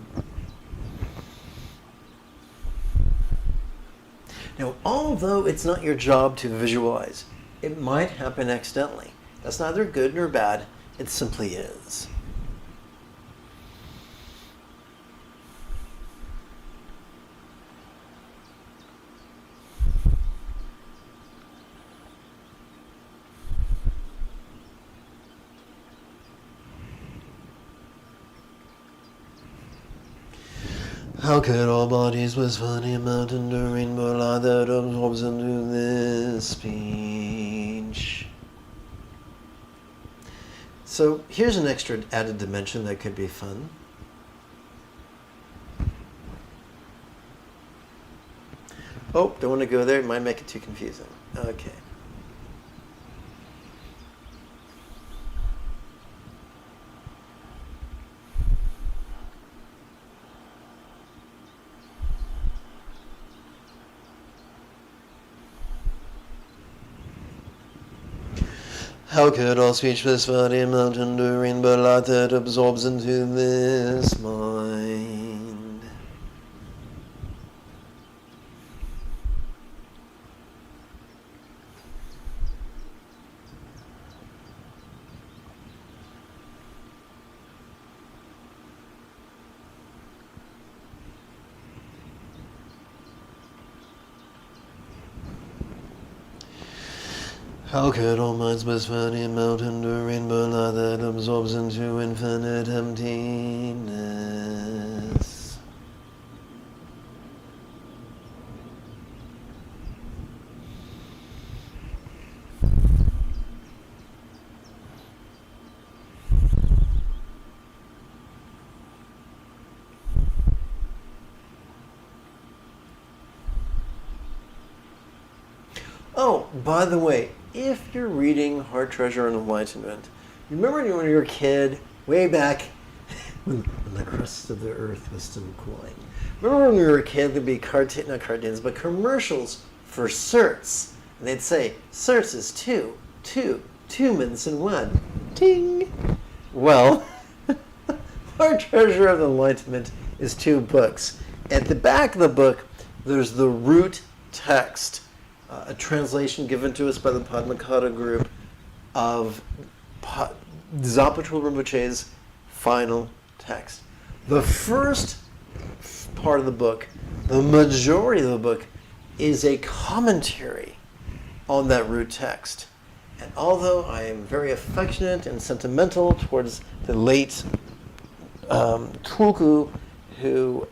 Now, although it's not your job to visualize, it might happen accidentally. That's neither good nor bad. It simply is. How could all bodies blissfully melt into rainbow light that absorbs into this speech? So here's an extra added dimension that could be fun. Oh, don't want to go there. It might make it too confusing. Okay. How could all speechless body melt into rainbow light that absorbs into this mind? How could all minds blissfully melt into rainbow light that absorbs into infinite emptiness? Oh, by the way, if you're reading Heart Treasure and Enlightenment, remember when you were a kid, way back when the crust of the earth was still cooling? Remember when we were a kid, there'd be not cartoons, but commercials for certs. And they'd say, certs is two minutes in one. Ting! Well, Heart Treasure of Enlightenment is 2 books. At the back of the book, there's the root text, a translation given to us by the Padmakara group of Zapatul Rinpoche's final text. The first part of the book, the majority of the book, is a commentary on that root text. And although I am very affectionate and sentimental towards the late Tulku, who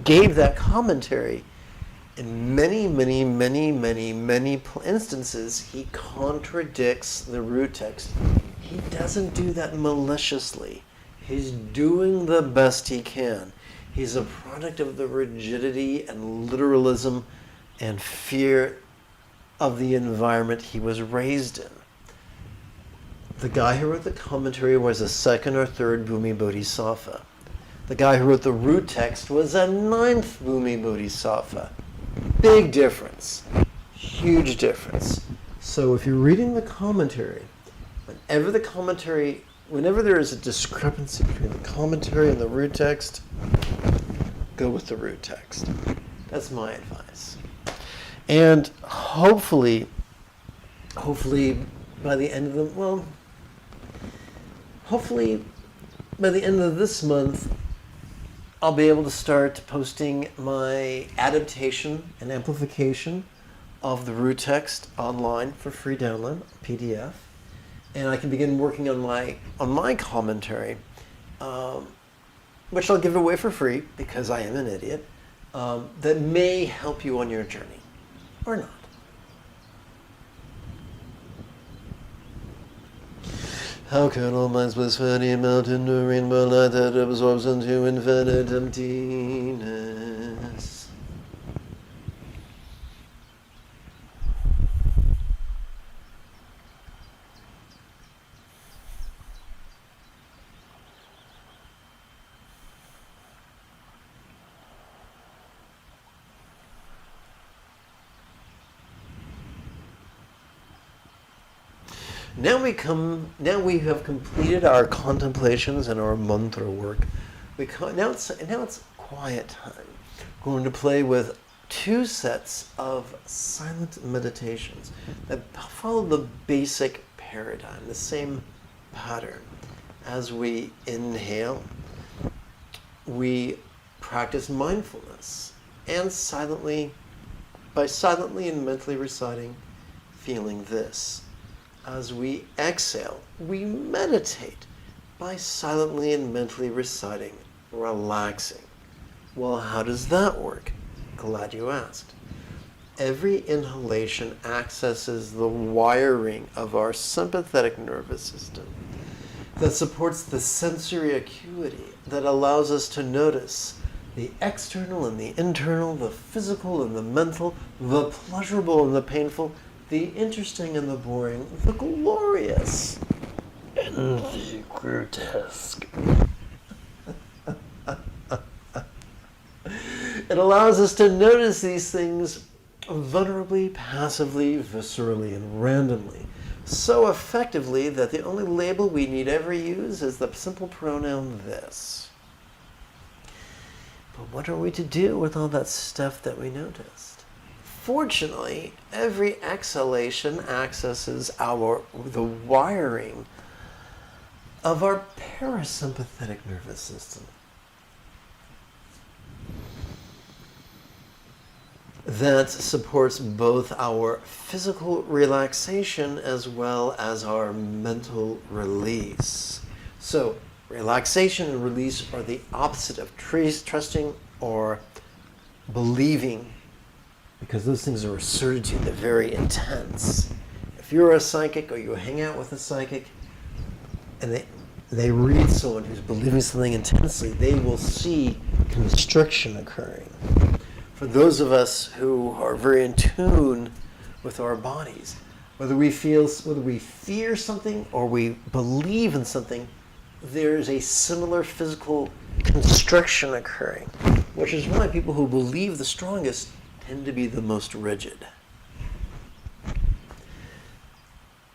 gave that commentary, in many instances, he contradicts the root text. He doesn't do that maliciously. He's doing the best he can. He's a product of the rigidity and literalism and fear of the environment he was raised in. The guy who wrote the commentary was a 2nd or 3rd Bhumi Bodhisattva. The guy who wrote the root text was a 9th Bhumi Bodhisattva. Big difference. Huge difference. So if you're reading the commentary, whenever there is a discrepancy between the commentary and the root text, go with the root text. That's my advice. And hopefully by the end of this month, I'll be able to start posting my adaptation and amplification of the root text online for free download, PDF, and I can begin working on my commentary. which I'll give away for free because I am an idiot, that may help you on your journey, or not. How can all minds bliss any mountain to rainbow light that absorbs into infinite emptiness? Now we have completed our contemplations and our mantra work. Now it's quiet time. We're going to play with 2 sets of silent meditations that follow the basic paradigm, the same pattern. As we inhale, we practice mindfulness and by silently and mentally reciting, feeling this. As we exhale, we meditate by silently and mentally reciting, relaxing. Well, how does that work? Glad you asked. Every inhalation accesses the wiring of our sympathetic nervous system that supports the sensory acuity that allows us to notice the external and the internal, the physical and the mental, the pleasurable and the painful, the interesting and the boring, the glorious and the grotesque. It allows us to notice these things vulnerably, passively, viscerally, and randomly, so effectively that the only label we need ever use is the simple pronoun this. But what are we to do with all that stuff that we noticed? Fortunately, every exhalation accesses the wiring of our parasympathetic nervous system. That supports both our physical relaxation as well as our mental release. So, relaxation and release are the opposite of trusting or believing, because those things are a certitude. They're very intense. If you're a psychic or you hang out with a psychic and they read someone who's believing something intensely, they will see constriction occurring. For those of us who are very in tune with our bodies, whether we fear something or we believe in something, there's a similar physical constriction occurring, which is why people who believe the strongest tend to be the most rigid.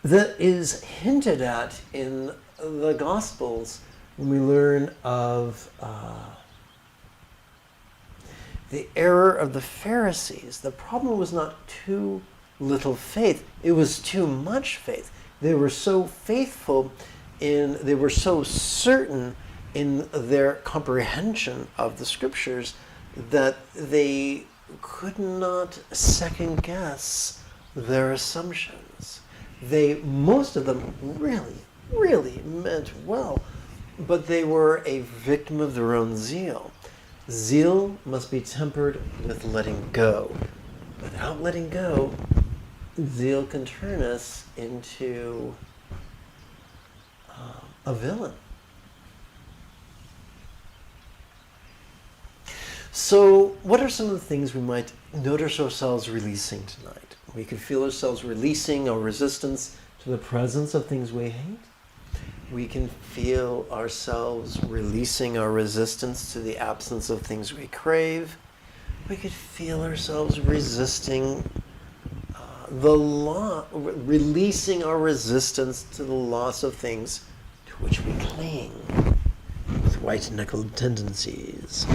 That is hinted at in the Gospels when we learn of the error of the Pharisees. The problem was not too little faith, it was too much faith. They were so faithful they were so certain in their comprehension of the scriptures that they could not second guess their assumptions. Most of them really meant well, but they were a victim of their own zeal. Zeal must be tempered with letting go. Without letting go, zeal can turn us into a villain. So, what are some of the things we might notice ourselves releasing tonight? We could feel ourselves releasing our resistance to the presence of things we hate. We can feel ourselves releasing our resistance to the absence of things we crave. We could feel ourselves releasing our resistance to the loss of things to which we cling with white-knuckled tendencies.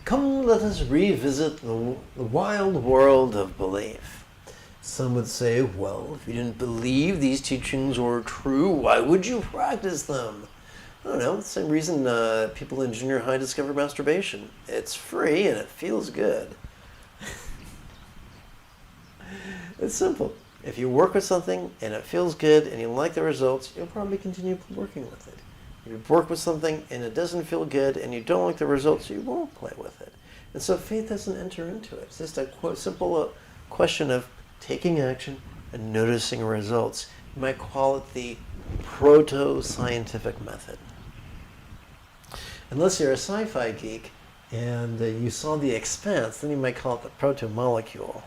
Come, let us revisit the wild world of belief. Some would say, well, if you didn't believe these teachings were true, why would you practice them? I don't know, the same reason people in junior high discover masturbation. It's free and it feels good. It's simple. If you work with something and it feels good and you like the results, you'll probably continue working with it. If you work with something and it doesn't feel good and you don't like the results, you won't play with it. And so faith doesn't enter into it. It's just a simple question of taking action and noticing results. You might call it the proto-scientific method. Unless you're a sci-fi geek and you saw The Expanse, then you might call it the proto-molecule.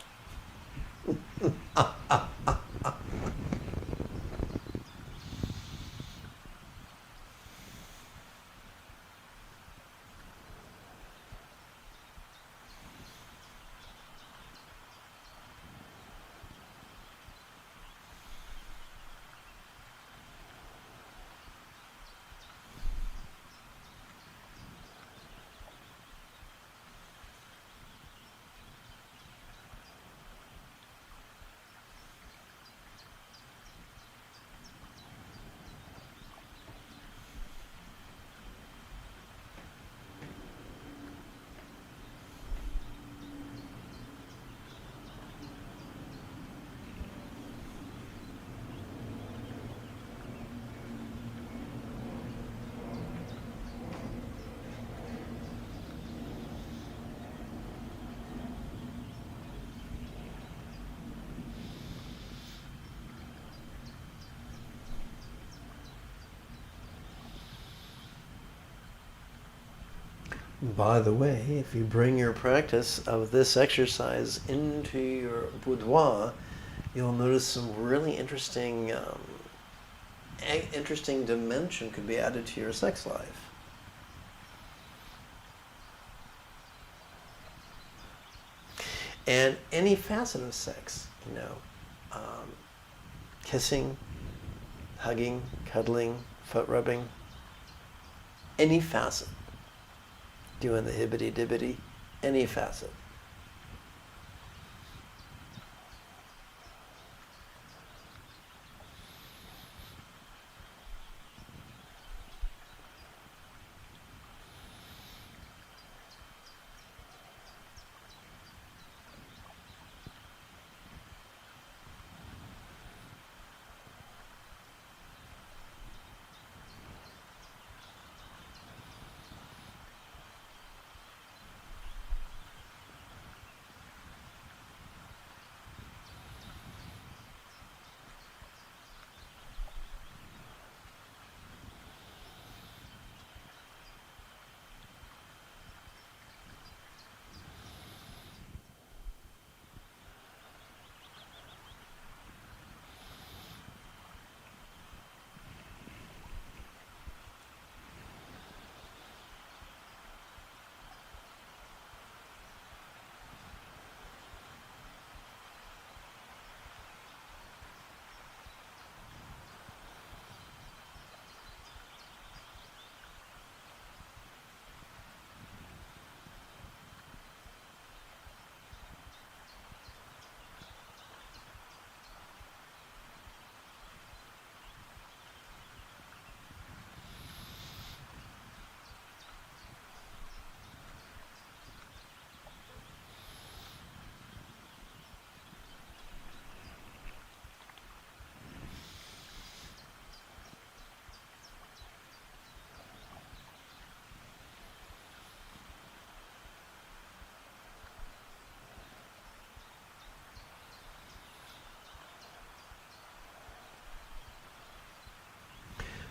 By the way, if you bring your practice of this exercise into your boudoir, you'll notice some really interesting dimension could be added to your sex life. And any facet of sex, kissing, hugging, cuddling, foot rubbing, any facet. Doing the hibbity-dibbity, any facet.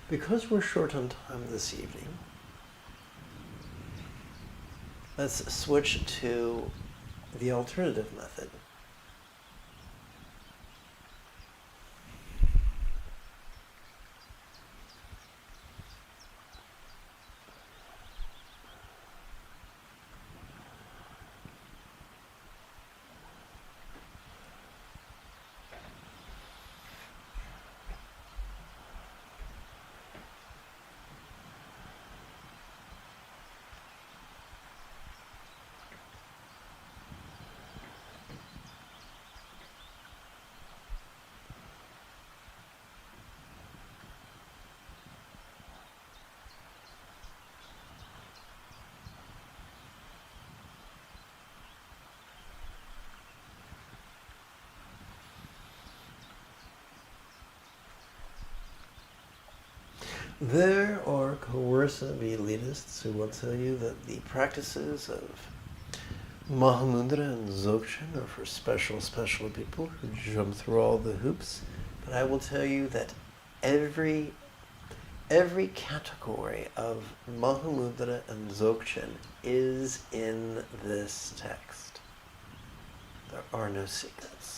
Because we're short on time this evening, let's switch to the alternative method. There are coercive elitists who will tell you that the practices of Mahamudra and Dzogchen are for special people who jump through all the hoops. But I will tell you that every category of Mahamudra and Dzogchen is in this text. There are no secrets.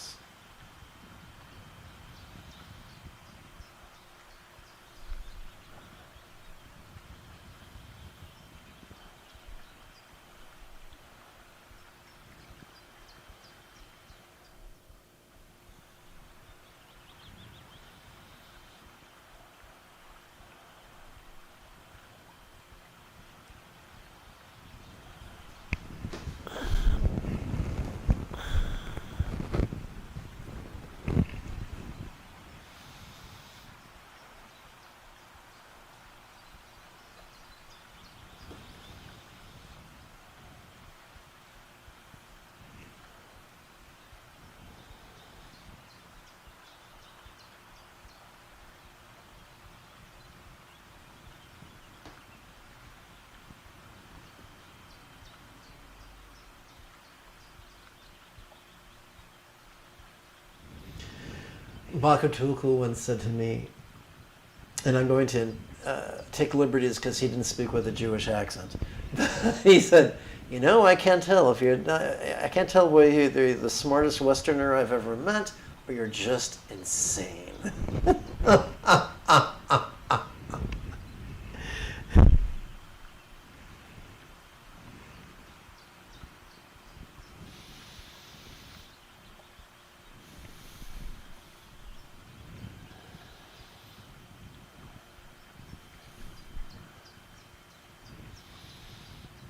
Bakatulku once said to me, and I'm going to take liberties because he didn't speak with a Jewish accent. He said, "You know, I can't tell if you're not, I can't tell whether you're the smartest Westerner I've ever met or you're just insane."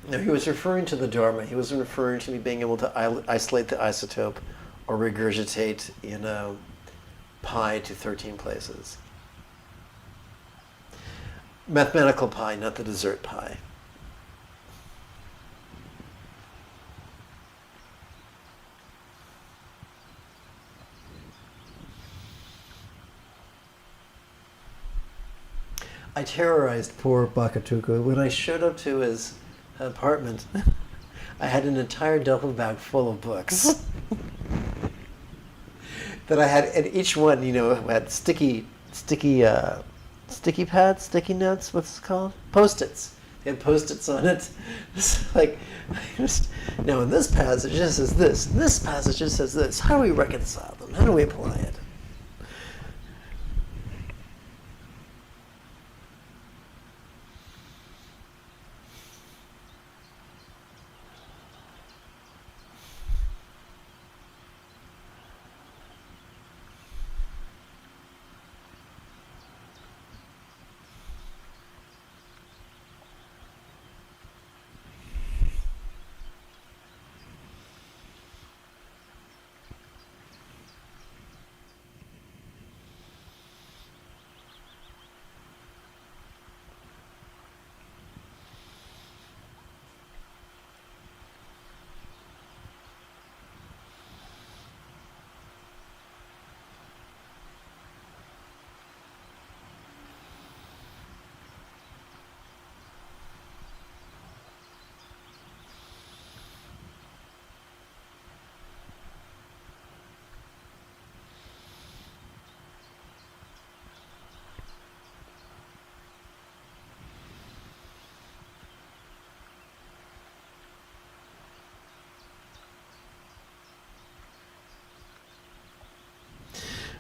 No, he was referring to the Dharma. He wasn't referring to me being able to isolate the isotope or regurgitate, pi to 13 places. Mathematical pi, not the dessert pi. I terrorized poor Bakatuku. When I showed up to his apartment, I had an entire duffel bag full of books that I had, and each one, had sticky pads, sticky notes. What's it called? Post-its. They had post-its on it. It's like, now in this passage it says this. In this passage it says this. How do we reconcile them? How do we apply it?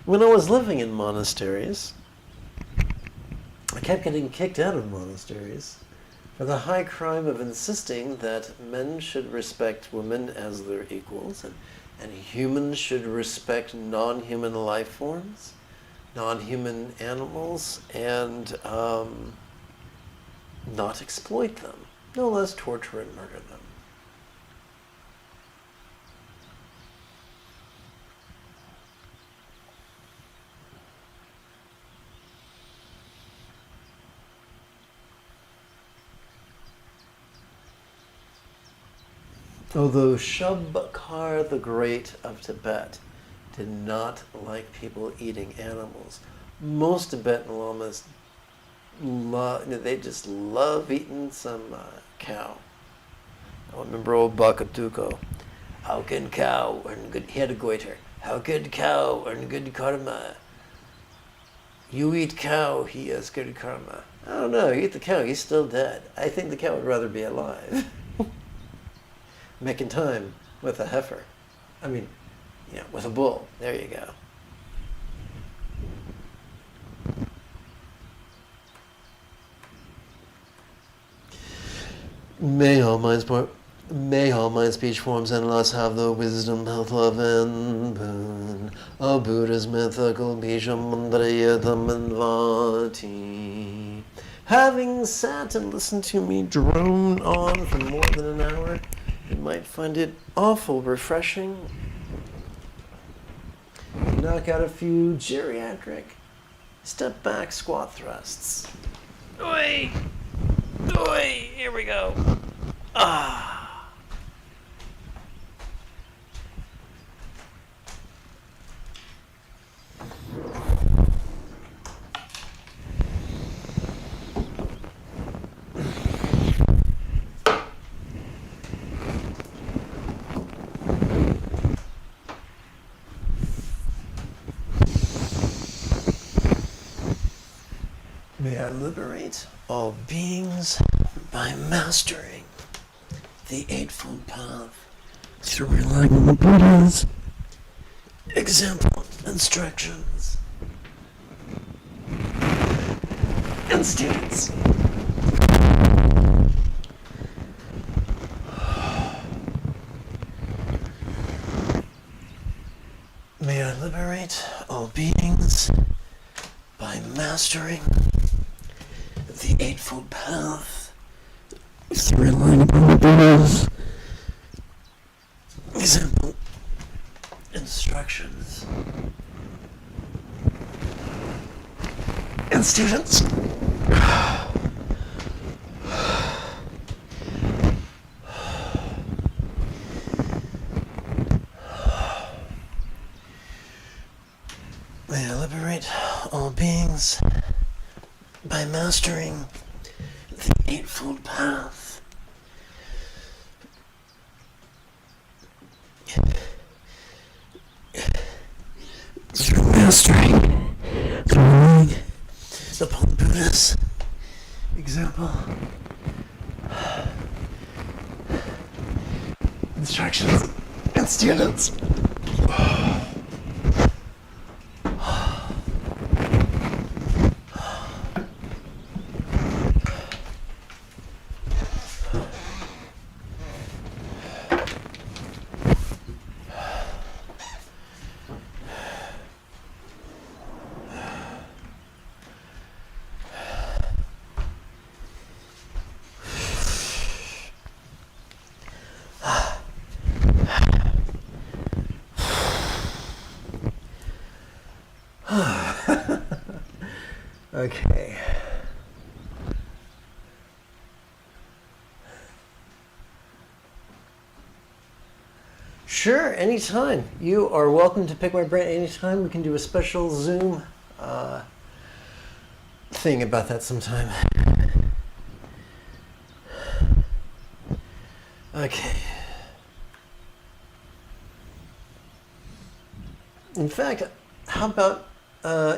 When I was living in monasteries, I kept getting kicked out of monasteries for the high crime of insisting that men should respect women as their equals, and humans should respect non-human life forms, non-human animals, and not exploit them, no less torture and murder them. Although Shabkar the Great of Tibet did not like people eating animals, most Tibetan lamas they just love eating some cow. I remember old Bakatuko. How can cow earn good? He had a goiter. How can cow earn good karma? You eat cow, he has good karma. I don't know. You eat the cow, he's still dead. I think the cow would rather be alive. Making time with a heifer. I mean, with a bull. There you go. May all mind speech forms and laws have the wisdom, health, love, and boon of Buddha's mythical Bija Mandrayatam and Vati. Having sat and listened to me drone on for more than an hour, you might find it awful refreshing. Knock out a few geriatric step back squat thrusts. Oi! Oi! Here we go. Ah! May I liberate all beings by mastering the Eightfold Path through relying on the Buddha's example, instructions, and students. May I liberate all beings by mastering the Eightfold Path through relying upon the Buddha's example, instructions, and students. May I liberate all beings by mastering the Eightfold Path through mastering, through relying upon Buddha's example, instructions, and students. Okay. Sure, anytime. You are welcome to pick my brain anytime. We can do a special Zoom thing about that sometime. Okay. In fact, how about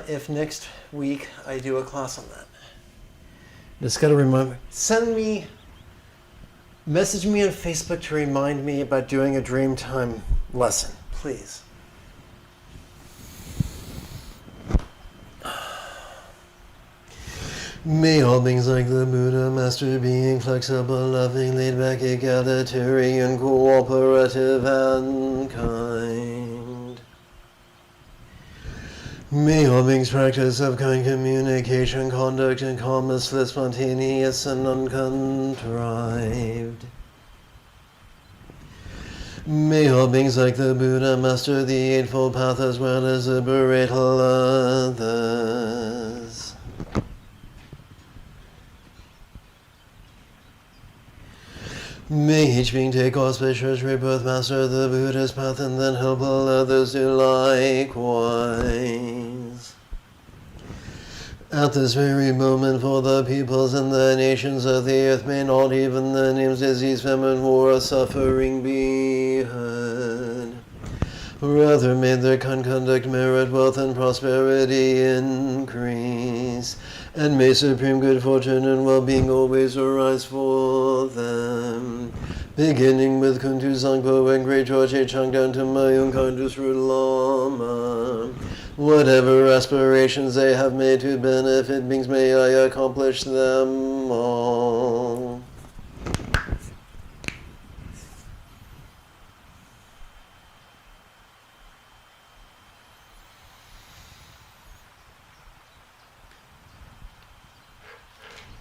if next week I do a class on that? Just gotta remember. Message me on Facebook to remind me about doing a Dreamtime lesson, please. May all beings like the Buddha, master being flexible, loving, laid back, egalitarian, cooperative, and kind. May all beings practice of kind communication, conduct, and calmness, spontaneous and uncontrived. May all beings like the Buddha master the Eightfold Path as well as liberate all others. May each being take auspicious rebirth, master the Buddha's path, and then help all others do likewise. At this very moment, for the peoples and the nations of the earth, may not even the names disease, famine, war, or suffering be heard. Rather may their kind conduct merit wealth and prosperity increase, and may supreme good fortune and well-being always arise for them. Beginning with Kuntu Zangpo and Great George A. Chang down to Mayung Kandus Lama. Whatever aspirations they have made to benefit beings, may I accomplish them all.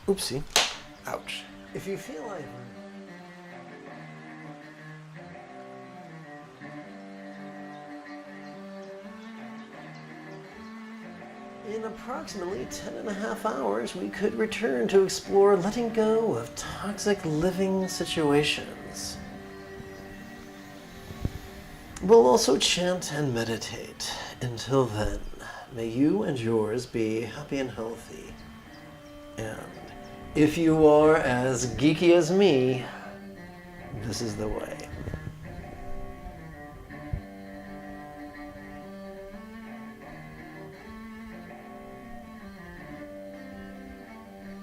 Oopsie. Ouch. If you feel like... In approximately 10.5 hours, we could return to explore letting go of toxic living situations. We'll also chant and meditate. Until then, may you and yours be happy and healthy. And if you are as geeky as me, this is the way.